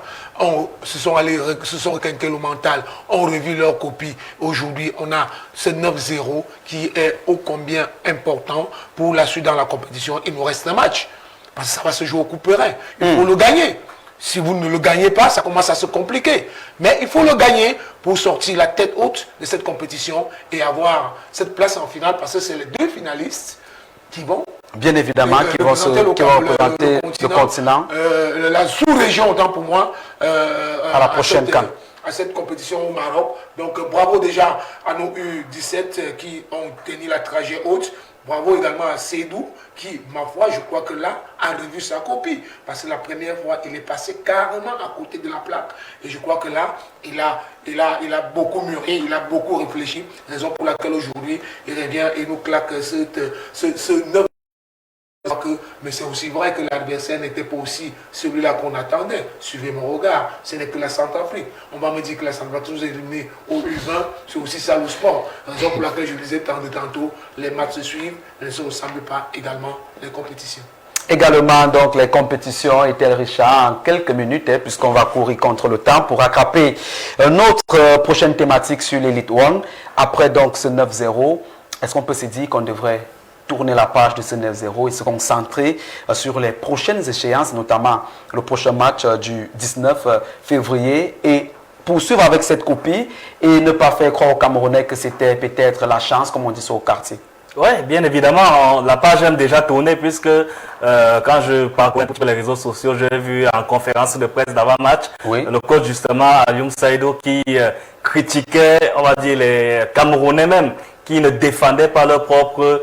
se sont requinqués le mental, ont revu leur copie, aujourd'hui on a ce 9-0 qui est ô combien important pour la suite dans la compétition. Il nous reste un match parce que ça va se jouer au coup perrin. Il faut le gagner. Si vous ne le gagnez pas, ça commence à se compliquer. Mais il faut le gagner pour sortir la tête haute de cette compétition et avoir cette place en finale parce que c'est les deux finalistes qui vont... Bien évidemment, qui vont représenter le continent. La sous-région, autant pour moi, à la prochaine CAN. À cette compétition au Maroc. Donc bravo déjà à nos U17 qui ont tenu la trajet haute. Bravo également à Seydou qui, ma foi, je crois que là, a revu sa copie. Parce que la première fois, il est passé carrément à côté de la plaque. Et je crois que là, il a beaucoup mûri, il a beaucoup réfléchi. Raison pour laquelle aujourd'hui, il revient et nous claque ce 9. Mais c'est aussi vrai que l'adversaire n'était pas aussi celui-là qu'on attendait. Suivez mon regard, ce n'est que la Centrafrique. On va me dire que la Centrafrique va tous éliminer au U20, c'est aussi ça le sport. Raison pour laquelle je disais tantôt, les matchs se suivent, mais ne se ressemblent pas également les compétitions. Également, donc, les compétitions étaient Richard en quelques minutes, puisqu'on va courir contre le temps pour rattraper notre prochaine thématique sur l'Elite One. Après donc ce 9-0, est-ce qu'on peut se dire qu'on devrait tourner la page de ce 9-0 et se concentrer sur les prochaines échéances, notamment le prochain match du 19 février et poursuivre avec cette copie et ne pas faire croire aux Camerounais que c'était peut-être la chance, comme on dit sur au quartier? Oui, bien évidemment, la page aime déjà tourner puisque quand je parcourais un peu les réseaux sociaux, j'ai vu en conférence de presse d'avant-match le coach justement Alioum Saïdo qui critiquait, on va dire, les Camerounais même, qui ne défendaient pas leurs propres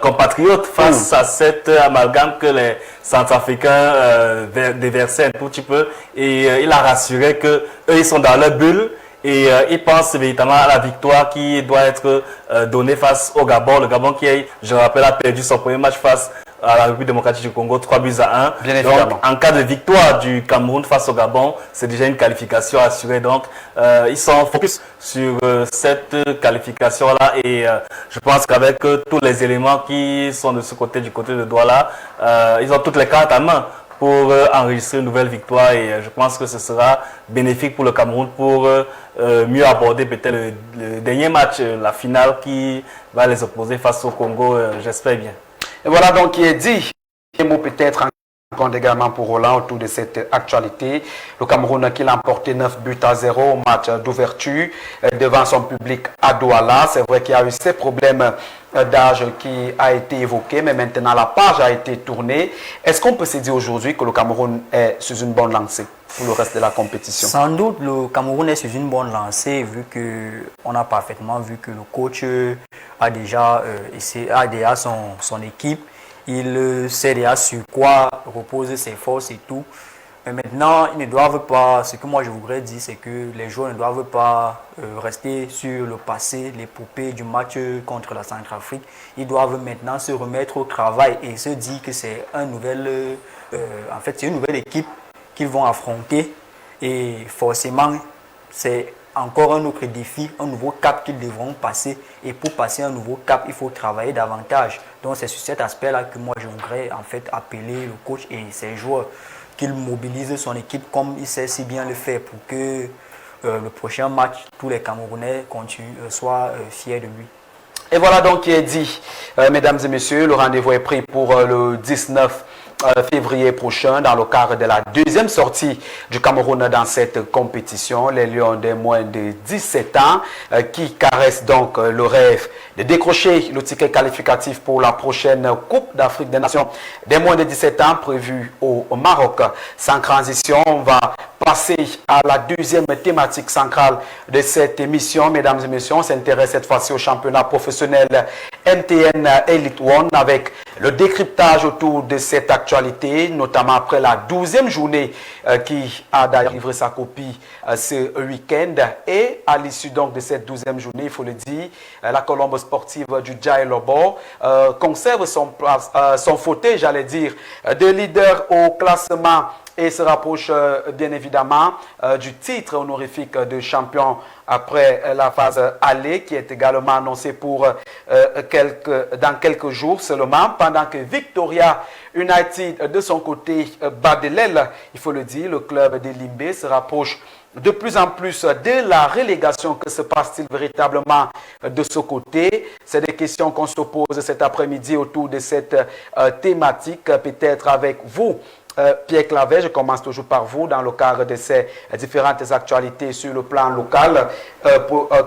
compatriotes face à cet amalgame que les Centrafricains déversaient un tout petit peu. Et il a rassuré qu'eux, ils sont dans leur bulle et ils pensent véritablement à la victoire qui doit être donnée face au Gabon. Le Gabon qui, je rappelle, a perdu son premier match face à la République démocratique du Congo, 3 buts à 1. Bien évidemment. Donc, en cas de victoire du Cameroun face au Gabon, c'est déjà une qualification assurée. Donc, ils sont focus sur cette qualification-là et je pense qu'avec tous les éléments qui sont de ce côté, du côté de Douala, ils ont toutes les cartes à main pour enregistrer une nouvelle victoire et je pense que ce sera bénéfique pour le Cameroun pour mieux aborder peut-être le dernier match, la finale qui va les opposer face au Congo, j'espère bien. Et voilà donc qui est dit. Un mot peut-être en compte également pour Roland autour de cette actualité. Le Cameroun qui l'a emporté 9 buts à 0 au match d'ouverture devant son public à Douala. C'est vrai qu'il y a eu ces problèmes d'âge qui a été évoqué, mais maintenant la page a été tournée. Est-ce qu'on peut se dire aujourd'hui que le Cameroun est sur une bonne lancée pour le reste de la compétition? Sans doute, le Cameroun est sur une bonne lancée vu qu'on a parfaitement vu que le coach a déjà son équipe. Il sait déjà sur quoi reposer ses forces et tout. Mais maintenant, ils ne doivent pas, ce que moi je voudrais dire, c'est que les joueurs ne doivent pas rester sur le passé, l'épopée du match contre la Centrafrique. Ils doivent maintenant se remettre au travail et se dire que c'est c'est une nouvelle équipe qu'ils vont affronter. Et forcément, c'est encore un autre défi, un nouveau cap qu'ils devront passer. Et pour passer un nouveau cap, il faut travailler davantage. Donc c'est sur cet aspect-là que moi je voudrais en fait appeler le coach et ses joueurs qu'il mobilise son équipe comme il sait si bien le faire pour que le prochain match, tous les Camerounais soient fiers de lui. Et voilà donc qui est dit, mesdames et messieurs, le rendez-vous est pris pour le 19 février prochain dans le cadre de la deuxième sortie du Cameroun dans cette compétition. Les Lions des moins de 17 ans qui caressent donc le rêve de décrocher le ticket qualificatif pour la prochaine Coupe d'Afrique des Nations des moins de 17 ans prévue au Maroc. Sans transition, on va passer à la deuxième thématique centrale de cette émission. Mesdames et messieurs, on s'intéresse cette fois-ci au championnat professionnel MTN Elite One avec le décryptage autour de cette actualité, notamment après la 12e journée qui a d'ailleurs livré sa copie ce week-end. Et à l'issue donc de cette 12e journée, il faut le dire, la colombe sportive du Djaï Lobo conserve son fauteuil, j'allais dire, de leader au classement et se rapproche bien évidemment du titre honorifique de champion après la phase aller qui est également annoncée pour dans quelques jours seulement, pendant que Victoria United de son côté bat de l'aile, il faut le dire, le club de Limbé se rapproche de plus en plus de la relégation. Que se passe-t-il véritablement de ce côté? C'est des questions qu'on se pose cet après-midi autour de cette thématique, peut-être avec vous. Pierre Clavet, je commence toujours par vous dans le cadre de ces différentes actualités sur le plan local.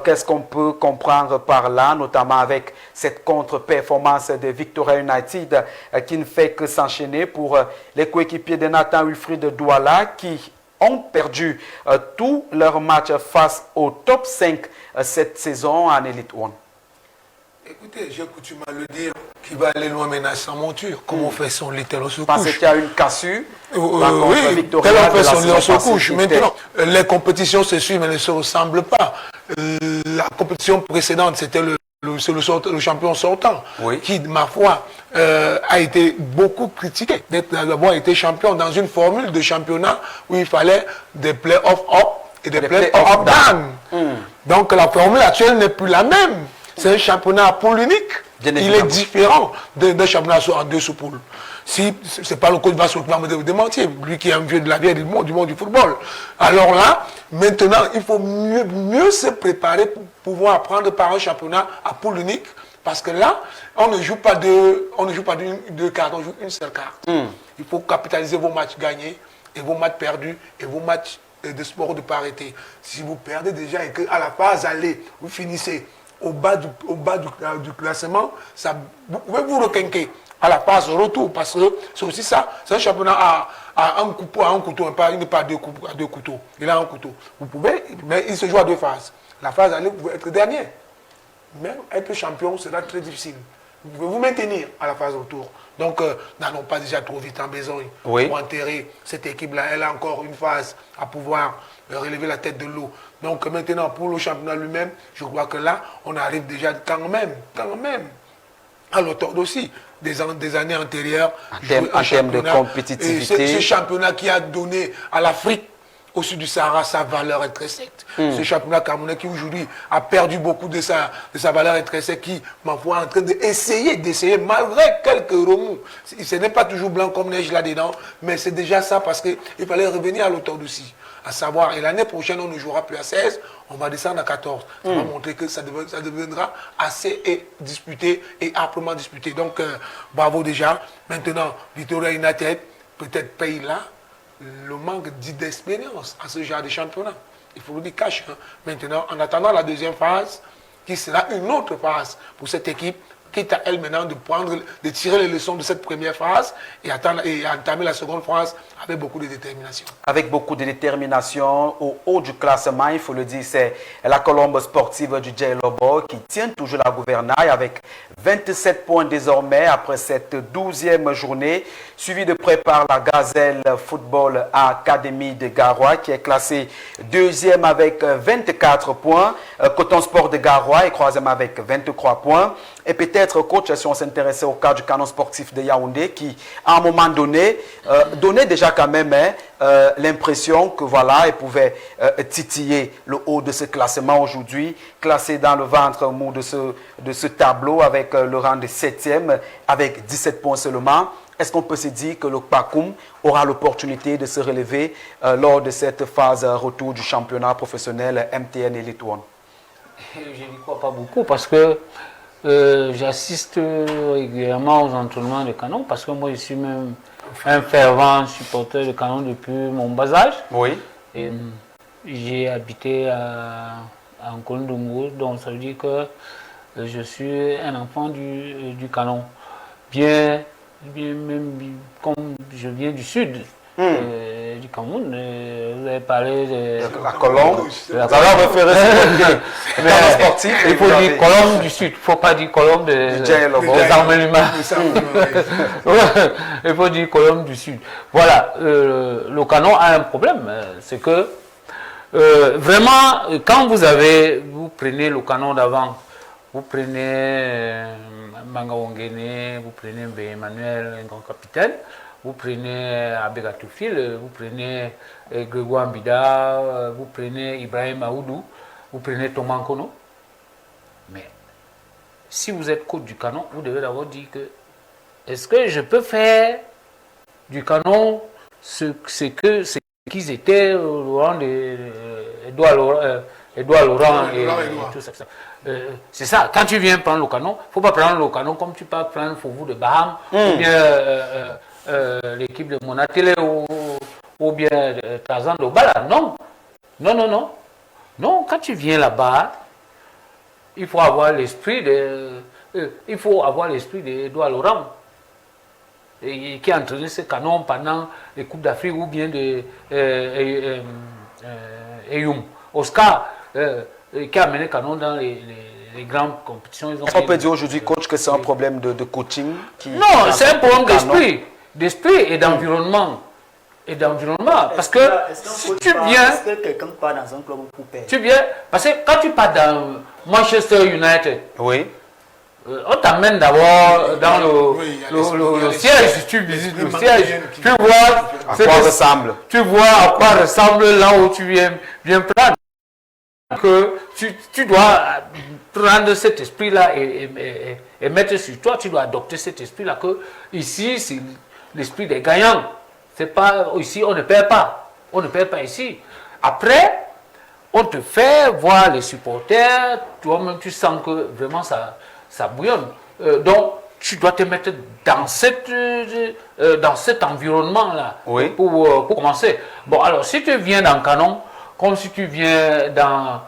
Qu'est-ce qu'on peut comprendre par là, notamment avec cette contre-performance de Victoria United qui ne fait que s'enchaîner pour les coéquipiers de Nathan Wilfried Douala qui ont perdu tous leurs matchs face au top 5 cette saison en Elite One? Écoutez, j'ai coutume à le dire, qui va aller loin maintenant sans monture. Comment on fait son lit, tel on se couche. Parce qu'il y a une cassure. Oui, tel on fait son lit, on se couche. Maintenant, les compétitions se suivent, mais ne se ressemblent pas. La compétition précédente, c'était le champion sortant, qui, ma foi, a été beaucoup critiqué d'avoir été champion dans une formule de championnat où il fallait des play-off up et des play-off down. Donc la formule actuelle n'est plus la même. C'est un championnat à poule unique. Il est différent d'un championnat en deux sous-poules. Si ce n'est pas le coach Vasco qui va me démentir, lui qui est un vieux de la vieille du monde du football. Alors là, maintenant, il faut mieux se préparer pour pouvoir prendre part à un championnat à poule unique. Parce que là, on ne joue pas deux cartes, on joue une seule carte. Il faut capitaliser vos matchs gagnés et vos matchs perdus et vos matchs de sport de parité. Si vous perdez déjà et qu'à la phase aller, vous finissez au bas du classement, vous pouvez vous requinquer à la phase retour, parce que c'est aussi ça, c'est un championnat à un couteau, il n'est pas à deux couteaux, il a un couteau. Vous pouvez, mais il se joue à deux phases. La phase aller, vous pouvez être dernier. Même être champion, sera très difficile. Vous pouvez vous maintenir à la phase retour. Donc, n'allons pas déjà trop vite en besogne pour enterrer cette équipe-là. Elle a encore une phase à pouvoir relever la tête de l'eau. Donc maintenant, pour le championnat lui-même, je crois que là, on arrive déjà quand même, à l'automne aussi, des années antérieures. En termes de compétitivité. Ce championnat qui a donné à l'Afrique, au sud du Sahara, sa valeur intrinsèque. Ce championnat camerounais qui aujourd'hui a perdu beaucoup de sa valeur intrinsèque, qui, ma foi, est en train d'essayer, malgré quelques remous. Ce n'est pas toujours blanc comme neige là-dedans, mais c'est déjà ça parce qu'il fallait revenir à l'automne aussi. À savoir, et l'année prochaine, on ne jouera plus à 16, on va descendre à 14. Ça va montrer que ça deviendra assez disputé et âprement disputé. Donc, bravo déjà. Maintenant, Victoria United, peut-être paye là le manque d'expérience à ce genre de championnat. Il faut le dire cash. Maintenant, en attendant la deuxième phase, qui sera une autre phase pour cette équipe, quitte à elle maintenant de tirer les leçons de cette première phase et entamer la seconde phase avec beaucoup de détermination. Avec beaucoup de détermination, au haut du classement, il faut le dire, c'est la colombe sportive du Djaï Lobo qui tient toujours la gouvernail avec 27 points désormais après cette 12e journée, suivi de près par la Gazelle Football Academy de Garoua qui est classée deuxième avec 24 points, Coton Sport de Garoua est troisième avec 23 points. Et peut-être, coach, si on s'intéressait au cas du canon sportif de Yaoundé, qui, à un moment donné, donnait déjà quand même l'impression que, voilà, il pouvait titiller le haut de ce classement aujourd'hui, classé dans le ventre mou de ce tableau avec le rang de 7e, avec 17 points seulement. Est-ce qu'on peut se dire que le PACOUM aura l'opportunité de se relever lors de cette phase retour du championnat professionnel MTN Elite One? Je n'y crois pas beaucoup parce que j'assiste régulièrement aux entraînements de Canon parce que moi je suis même un fervent supporter de Canon depuis mon bas âge. Oui. Et j'ai habité à Nkolndongo, donc ça veut dire que je suis un enfant du Canon. Bien même comme je viens du sud du Cameroun, vous avez parlé de La Colombe. la Vous avez référé sportif. il faut dire Colombe du Sud, il ne faut pas dire Colombe des armes humaines. Il faut dire Colombe du Sud. Voilà, le Canon a un problème, c'est que vraiment, quand vous prenez le Canon d'avant, vous prenez Manga Wongene, vous prenez Mbe Emmanuel, un grand capitaine, vous prenez Abega Toufil, vous prenez Grégoire Mbida, vous prenez Ibrahim Aoudou, vous prenez Thomas Nkono. Mais si vous êtes coach du Canon, vous devez d'abord dire que est-ce que je peux faire du Canon ce qu'ils étaient au rang d'Edouard Laurent et tout ça. C'est ça, quand tu viens prendre le Canon, il ne faut pas prendre le Canon comme tu peux prendre le Faubourg de Baham ou bien l'équipe de Monatélé ou bien Tarzan d'Obala. Non, non, non, non. Non, quand tu viens là-bas, il faut avoir l'esprit d'Edouard Laurent qui a entraîné ce Canon pendant les Coupes d'Afrique ou bien de Eyoum. Oscar, qui a mené Canon dans les grandes compétitions. Est-ce qu'on peut dire aujourd'hui, coach, que c'est un problème de coaching Non, c'est un problème d'esprit et d'environnement. Parce que si tu viens... Est-ce que quelqu'un part dans un club pour perdre? Tu viens... Parce que quand tu pars dans Manchester United, oui. On t'amène d'abord dans le siège, tu visites le siège, tu vois à quoi ressemble là où tu viens prendre. Que tu dois prendre cet esprit-là et mettre sur toi, tu dois adopter cet esprit-là que ici c'est l'esprit des gagnants. C'est pas ici on ne perd pas, ici. Après, on te fait voir les supporters, toi-même tu sens que vraiment ça bouillonne. Donc tu dois te mettre dans cet environnement-là pour commencer. Bon alors si tu viens dans Canon, comme si tu viens dans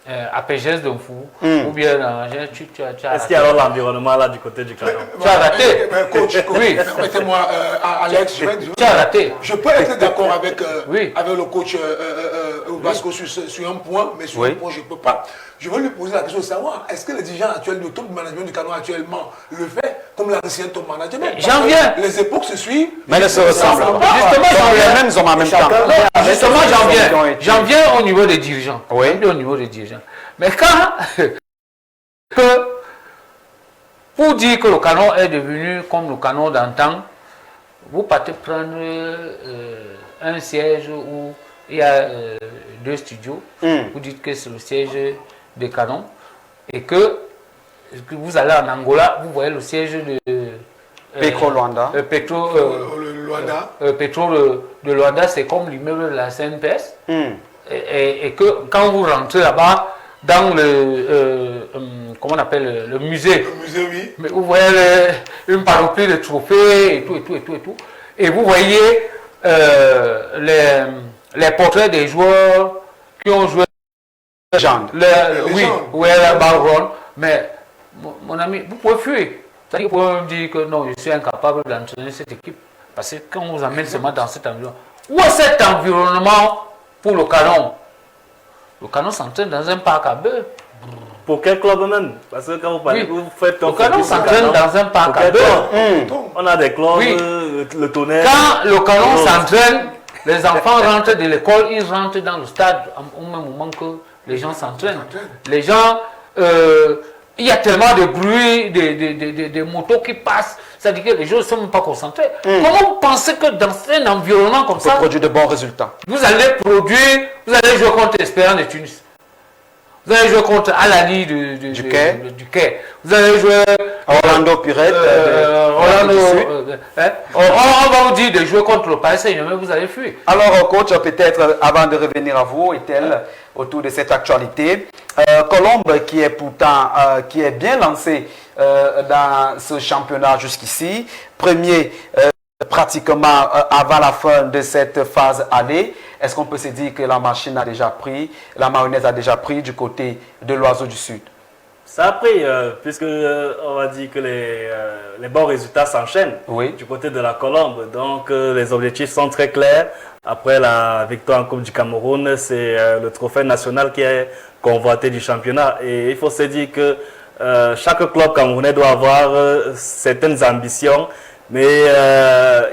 APGS de Fou, ou bien dans... Tu as Est-ce qu'il y a alors l'environnement là du côté du Canon? Tu as raté. Coach, oui. Permettez-moi, Alex, tu as raté. Je peux être d'accord avec le coach Vasco sur un point, mais sur un point, je ne peux pas. Je veux lui poser la question de savoir, est-ce que les dirigeants actuels du top management du Canon actuellement le fait comme l'ancien top management? J'en viens. Les époques se suivent. Mais elles se ressemblent. Justement, j'en viens. Ils ont en même temps. Justement, j'en viens au niveau des dirigeants. Oui. Au niveau des dirigeants. Mais quand pour dire que le Canon est devenu comme le Canon d'antan, vous partez prendre un siège où il y a 2 studios. Vous dites que c'est le siège de Canon et que vous allez en Angola, vous voyez le siège de Petro Luanda. Petro de Luanda, c'est comme l'immeuble de la CNPS. Et que quand vous rentrez là-bas, dans comment on appelle le musée. Le musée, oui. Mais vous voyez une panoplie de trophées et tout. Et vous voyez les portraits des joueurs qui ont joué. Oui, la balle. Mais mon ami, vous pouvez fuir. C'est-à-dire, vous pouvez me dire que non, je suis incapable d'entraîner cette équipe. Parce que quand on vous amène seulement dans cet environnement, où est cet environnement pour le Canon? Le Canon s'entraîne dans un parc à bœufs. Pour quel club même? Parce que quand vous parlez, vous faites le Canon s'entraîne dans un parc à bœufs. On a des clubs, le Tonnerre. Quand le Canon s'entraîne, les enfants rentrent de l'école, ils rentrent dans le stade au même moment que les gens s'entraînent. Les gens, il y a tellement de bruit, des motos qui passent, c'est-à-dire que les gens ne sont même pas concentrés. Comment vous pensez que dans un environnement comme ça, produire de bons résultats? Vous allez jouer contre Espérance de Tunis. Vous allez jouer contre Alali du Caire. Vous allez jouer Orlando Pirates. non, du Sud. on va vous dire de jouer contre le Paris Saint-Germain, vous allez fuir. Alors, coach, peut-être avant de revenir à vous, Etel, autour de cette actualité, Colombe qui est pourtant qui est bien lancé dans ce championnat jusqu'ici, premier pratiquement avant la fin de cette phase aller. Est-ce qu'on peut se dire que la machine a déjà pris, la mayonnaise a déjà pris du côté de l'Oiseau du Sud? Ça a pris, puisque on va dire que les bons résultats s'enchaînent du côté de la Colombe. Donc les objectifs sont très clairs. Après la victoire en Coupe du Cameroun, c'est le trophée national qui est convoité du championnat. Et il faut se dire que chaque club camerounais doit avoir certaines ambitions. Mais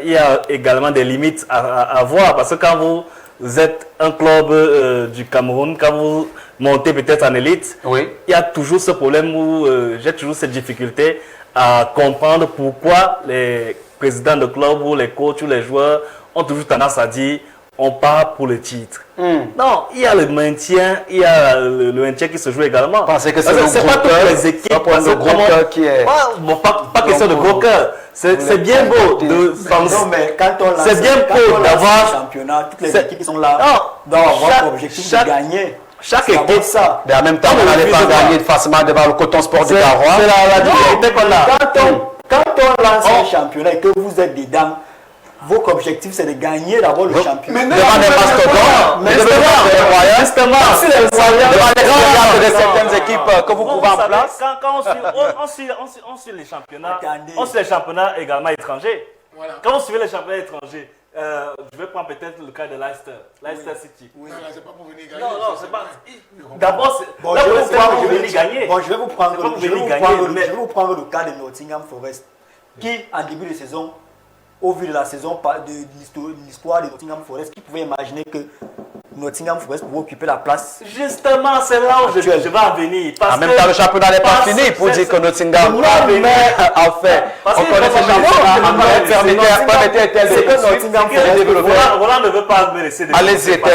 il y a également des limites à voir. Parce que quand vous êtes un club du Cameroun, quand vous montez peut-être en élite, il y a toujours ce problème où j'ai toujours cette difficulté à comprendre pourquoi les présidents de club ou les coachs ou les joueurs ont toujours tendance à dire on part pour le titre. Non, il y a le maintien, il y a le maintien qui se joue également. Parce que c'est pas toutes les équipes. le gros cœur qui est... Pas question de gros cœur. C'est bien beau de Non, mais quand on lance, c'est bien beau d'avoir le championnat, toutes les équipes qui sont là doivent avoir pour objectif de gagner. Chaque équipe, ça. Mais en même temps, on n'allait pas gagner facilement devant le Coton Sport de Garoua. C'est la difficulté qu'on a. Quand on lance un championnat et que vous êtes dedans, votre objectif c'est de gagner d'abord le championnat. Devant des mastodontes, justement, devant les certaines équipes que vous pouvez en place. Quand on suit les championnats, on suit les championnats également étrangers. Quand on suit les championnats étrangers, je vais prendre peut-être le cas de Leicester City. Non, c'est pas pour venir gagner. Non, c'est pas. D'abord, je vais gagner. Bon, je vais vous prendre le cas de Nottingham Forest, qui en début de saison, au vu de la saison, de l'histoire de Nottingham Forest, qui pouvait imaginer que Nottingham Forest pouvait occuper la place. Justement, c'est là où je vais en venir. En même temps, le championnat n'est pas fini pour dire que Nottingham a fait. On connaît ce championnat. C'est que Nottingham Forest. Roland ne veut pas me laisser de Allez-y, quand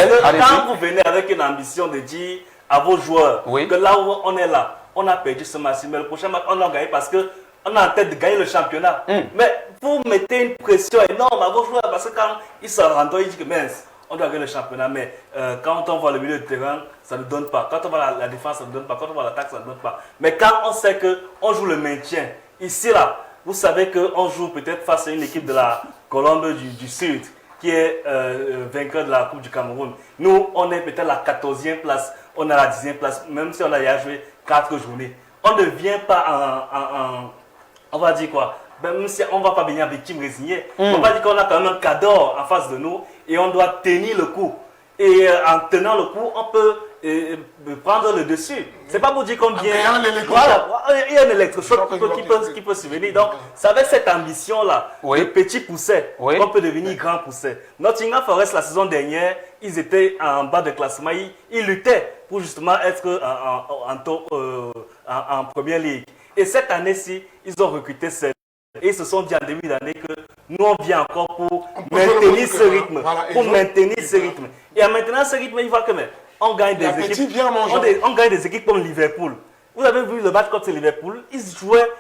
vous venez avec une ambition de dire à vos joueurs que là où on est là, on a perdu ce match, mais le prochain match, on a gagné parce que on a en tête de gagner le championnat. Mais vous mettez une pression énorme à vos joueurs parce que quand ils se rendent, ils disent que mince, on doit gagner le championnat. Mais quand on voit le milieu de terrain, ça ne donne pas. Quand on voit la défense, ça ne donne pas. Quand on voit l'attaque, ça ne donne pas. Mais quand on sait qu'on joue le maintien, ici là, vous savez qu'on joue peut-être face à une équipe de la Colombe du Sud qui est vainqueur de la Coupe du Cameroun. Nous, on est peut-être la 14e place, on est à la 10e place, même si on a déjà joué 4 journées. On ne vient pas on va dire quoi, même si on ne va pas venir victime résignée, on va dire qu'on a quand même un cadeau en face de nous et on doit tenir le coup. Et en tenant le coup, on peut prendre le dessus. C'est pas pour dire qu'on vient... Voilà, il y a un électrochoc qui peut survenir. Donc, c'est avec cette ambition-là, le petit pousset, qu'on peut devenir grand pousset. Nottingham Forest, la saison dernière, ils étaient en bas de classement. Ils luttaient pour justement être en première ligue. Et cette année-ci, ils ont recruté cette. Et ils se sont dit en début d'année que nous, on vient encore pour maintenir ce rythme. Et en maintenant ce rythme, ils voient que on gagne des équipes. On gagne des équipes comme Liverpool. Vous avez vu le match contre Liverpool, ils jouaient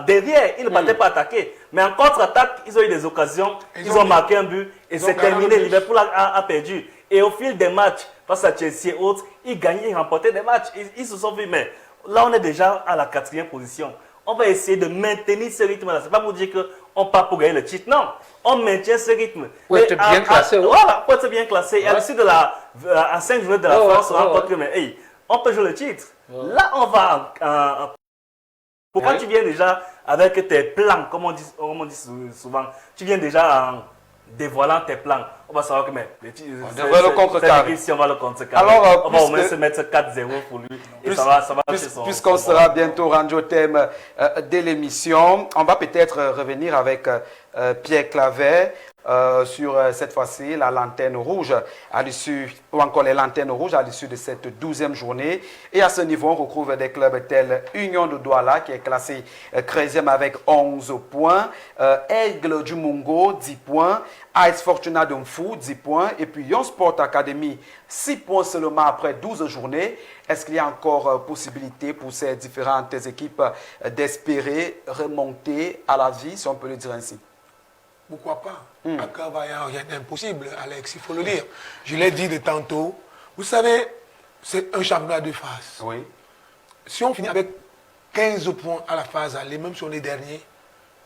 derrière, ils ne battaient pas attaquer. Mais en contre-attaque, ils ont eu des occasions, ils ont marqué un but et c'est terminé. Liverpool a perdu. Et au fil des matchs, face à Chelsea et autres, ils gagnaient, ils remportaient des matchs. Ils se sont vus, mais là, on est déjà à la 4e position. On va essayer de maintenir ce rythme-là. Ce n'est pas pour dire qu'on part pour gagner le titre. Non, on maintient ce rythme. Pour être bien classé. Voilà, pour être bien classé. Et à l'issue de à 5 journées de la France, on se rend compte que on peut jouer le titre. Là, on va Pourquoi tu viens déjà avec tes plans, comme on dit souvent, tu viens déjà en dévoilant tes plans. On va savoir que on devrait le contrecarrer. Si on va le contrecarrer, on va au moins se mettre 4-0 pour lui. Et ça va puisqu'on sera bientôt rendu au thème de l'émission, on va peut-être revenir avec Pierre Claver sur cette fois-ci la lanterne rouge à l'issue, ou encore les lanternes rouges à l'issue de cette 12e journée. Et à ce niveau, on retrouve des clubs tels Union de Douala qui est classé 13e avec 11 points, Aigle du Mungo 10 points, AS Fortuna de Mfou Fou, 10 points. Et puis Yon Sport Academy, 6 points seulement après 12 journées. Est-ce qu'il y a encore possibilité pour ces différentes équipes d'espérer remonter à la vie, si on peut le dire ainsi? Pourquoi pas? À Cavaillard, rien d'impossible, Alex, il faut le dire. Je l'ai dit de tantôt. Vous savez, c'est un championnat de phase. Oui. Si on finit avec 15 points à la phase aller, même si on est dernier,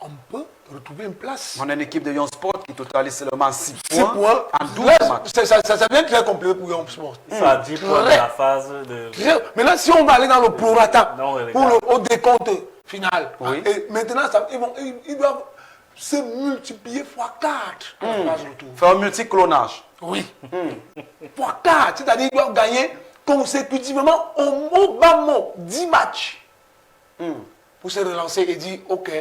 on peut retrouver une place. On a une équipe de Yon Sport qui totalise seulement 6 6 points en 12 là, matchs. ça devient très compliqué pour Yon Sport. Ça a 10 points de la phase de... Maintenant, si on va aller dans le prorata, Non, pour au décompte final, Oui. et maintenant, ils doivent se multiplier x 4 à la phase retour. Faire un multiclonage. Oui. x 4, c'est-à-dire qu'ils doivent gagner consécutivement au bas mot 10 matchs pour se relancer et dire, ok,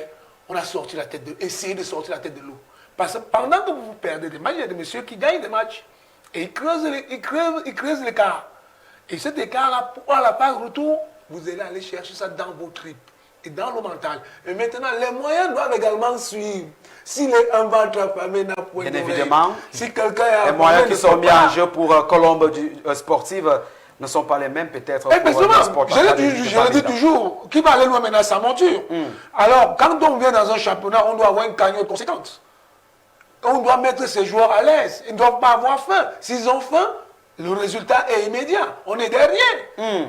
on a sorti la tête de essayer de sortir la tête de l'eau. Parce que pendant que vous perdez des matchs, il y a des messieurs qui gagnent des matchs et ils creusent l'écart. Et cet écart-là, pour la phase retour, vous allez aller chercher ça dans vos tripes et dans le mental. Et maintenant, les moyens doivent également suivre. Si un ventre affamé n'a point Bien d'oreille, évidemment, si quelqu'un est les moyens qui sont mis en jeu pour Colombe sportive ne sont pas les mêmes peut-être pour exactement. Sport Je le dis toujours, qui va aller loin maintenant sa monture. Alors, quand on vient dans un championnat, on doit avoir une cagnotte conséquente. On doit mettre ses joueurs à l'aise. Ils ne doivent pas avoir faim. S'ils ont faim, le résultat est immédiat. On est dernier.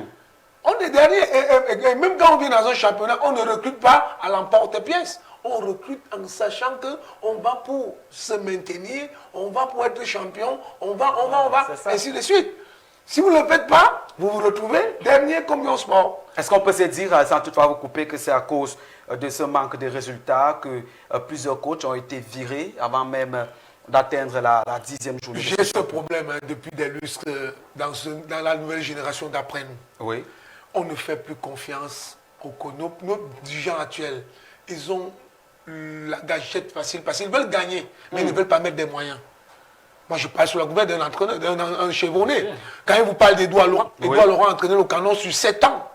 On est dernier. Et même quand on vient dans un championnat, on ne recrute pas à l'emporte-pièce. On recrute en sachant qu'on va pour se maintenir, on va pour être champion, on va, ainsi de suite. Si vous ne le faites pas, vous vous retrouvez dernier comme Yon Sport. Est-ce qu'on peut se dire, sans toutefois vous couper, que c'est à cause de ce manque de résultats que plusieurs coachs ont été virés avant même d'atteindre la 10e journée? J'ai ce problème depuis des lustres dans la nouvelle génération d'après nous. Oui. On ne fait plus confiance nos dirigeants actuels. Ils ont la gâchette facile parce qu'ils veulent gagner, mais ils ne veulent pas mettre des moyens. Moi, je parle sur la gouverne d'un entraîneur, d'un chevronné. Quand il vous parle d'Edouard Laurent, Edouard Laurent a entraîné le Canon sur 7 ans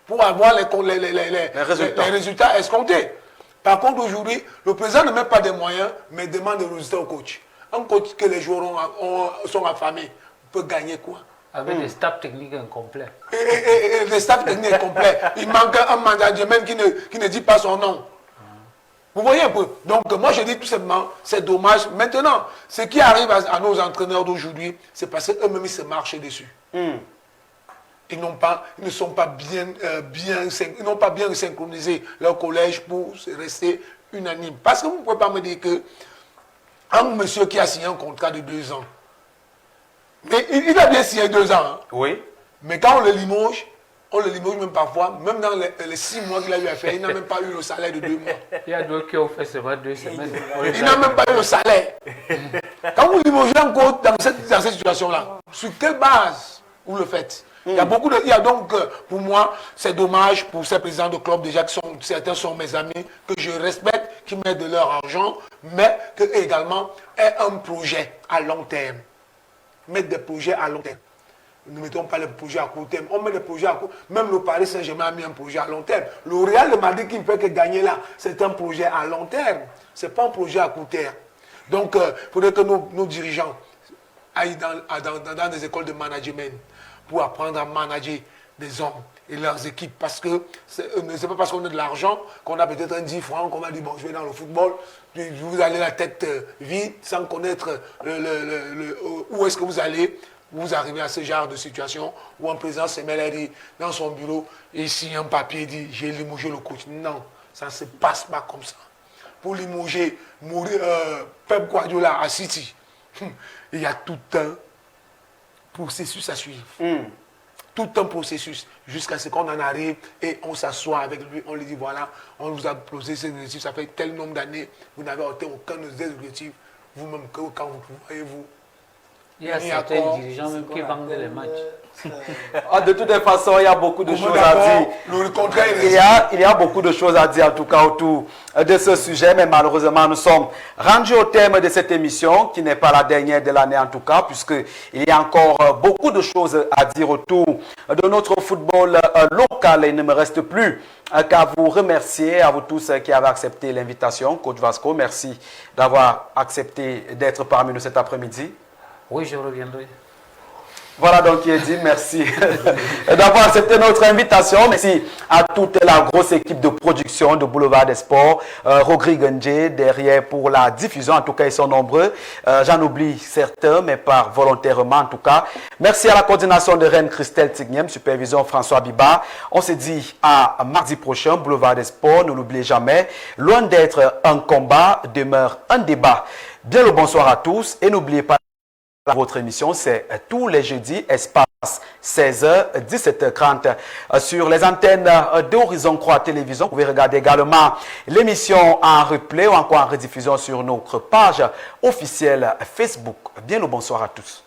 pour avoir les résultats escomptés. Par contre, aujourd'hui, le président ne met pas des moyens, mais demande des résultats au coach. Un coach que les joueurs sont affamés peut gagner quoi? Avec des staffs techniques incomplets. Et les staffs techniques incomplets. Il manque un management qui ne dit pas son nom. Vous voyez un peu. Donc, moi, je dis tout simplement, c'est dommage. Maintenant, ce qui arrive à nos entraîneurs d'aujourd'hui, c'est parce qu'eux-mêmes, ils se marchent dessus. Ils ne sont pas ils n'ont pas bien synchronisé leur collège pour rester unanimes. Parce que vous ne pouvez pas me dire que un monsieur qui a signé un contrat de 2 ans, mais il a bien signé 2 ans. Hein. Oui. Mais quand on le limoge même parfois, même dans les 6 mois qu'il a eu à faire, il n'a même pas eu le salaire de 2 mois. Il y a d'autres qui ont fait seulement 2 semaines. Il n'a même pas eu le salaire. Quand vous limogez encore dans cette situation-là, sur quelle base vous le faites? Il y a donc, pour moi, c'est dommage pour ces présidents de club, déjà que certains sont mes amis, que je respecte, qui mettent de leur argent, mais que également aient un projet à long terme. Mettre des projets à long terme. Nous ne mettons pas les projets à court terme. On met des projets à court terme. Même le Paris Saint-Germain a mis un projet à long terme. Le Real de Madrid qui ne fait que gagner là, c'est un projet à long terme. Ce n'est pas un projet à court terme. Donc, il faudrait que nos dirigeants aillent dans des écoles de management pour apprendre à manager des hommes et leurs équipes. Parce que ce n'est pas parce qu'on a de l'argent qu'on a peut-être un 10 francs qu'on va dire, bon, je vais dans le football, puis vous allez la tête vide sans connaître où est-ce que vous allez. Vous arrivez à ce genre de situation où un président se met dans son bureau et il signe un papier et dit, j'ai limogé le coach. Non, ça ne se passe pas comme ça. Pour limoger Pep Guardiola à City, il y a tout un processus à suivre. Tout un processus jusqu'à ce qu'on en arrive et on s'assoit avec lui, on lui dit voilà, on vous a posé ces objectifs, ça fait tel nombre d'années, vous n'avez atteint aucun de ces objectifs, vous-même quand vous voyez-vous Il y a certains dirigeants même qui vendent les matchs. De toutes les façons, il y a beaucoup de choses à dire. Le contrat Il y a beaucoup de choses à dire, en tout cas, autour de ce sujet. Mais malheureusement, nous sommes rendus au terme de cette émission, qui n'est pas la dernière de l'année, en tout cas, puisqu'il y a encore beaucoup de choses à dire autour de notre football local. Il ne me reste plus qu'à vous remercier, à vous tous qui avez accepté l'invitation. Coach Vasco, merci d'avoir accepté d'être parmi nous cet après-midi. Oui, je reviendrai. Voilà donc qui est dit, merci d'avoir accepté notre invitation. Merci à toute la grosse équipe de production de Boulevard des Sports, Rodrigue Ndje derrière pour la diffusion, en tout cas ils sont nombreux. J'en oublie certains, mais pas volontairement en tout cas. Merci à la coordination de Reine Christelle Tignem, supervision François Biba. On se dit à mardi prochain, Boulevard des Sports, ne l'oubliez jamais. Loin d'être un combat, demeure un débat. Bien le bonsoir à tous et n'oubliez pas, votre émission, c'est tous les jeudis, espace 16h, 17h30 sur les antennes d'Horizon Croix Télévision. Vous pouvez regarder également l'émission en replay ou encore en rediffusion sur notre page officielle Facebook. Bien le bonsoir à tous.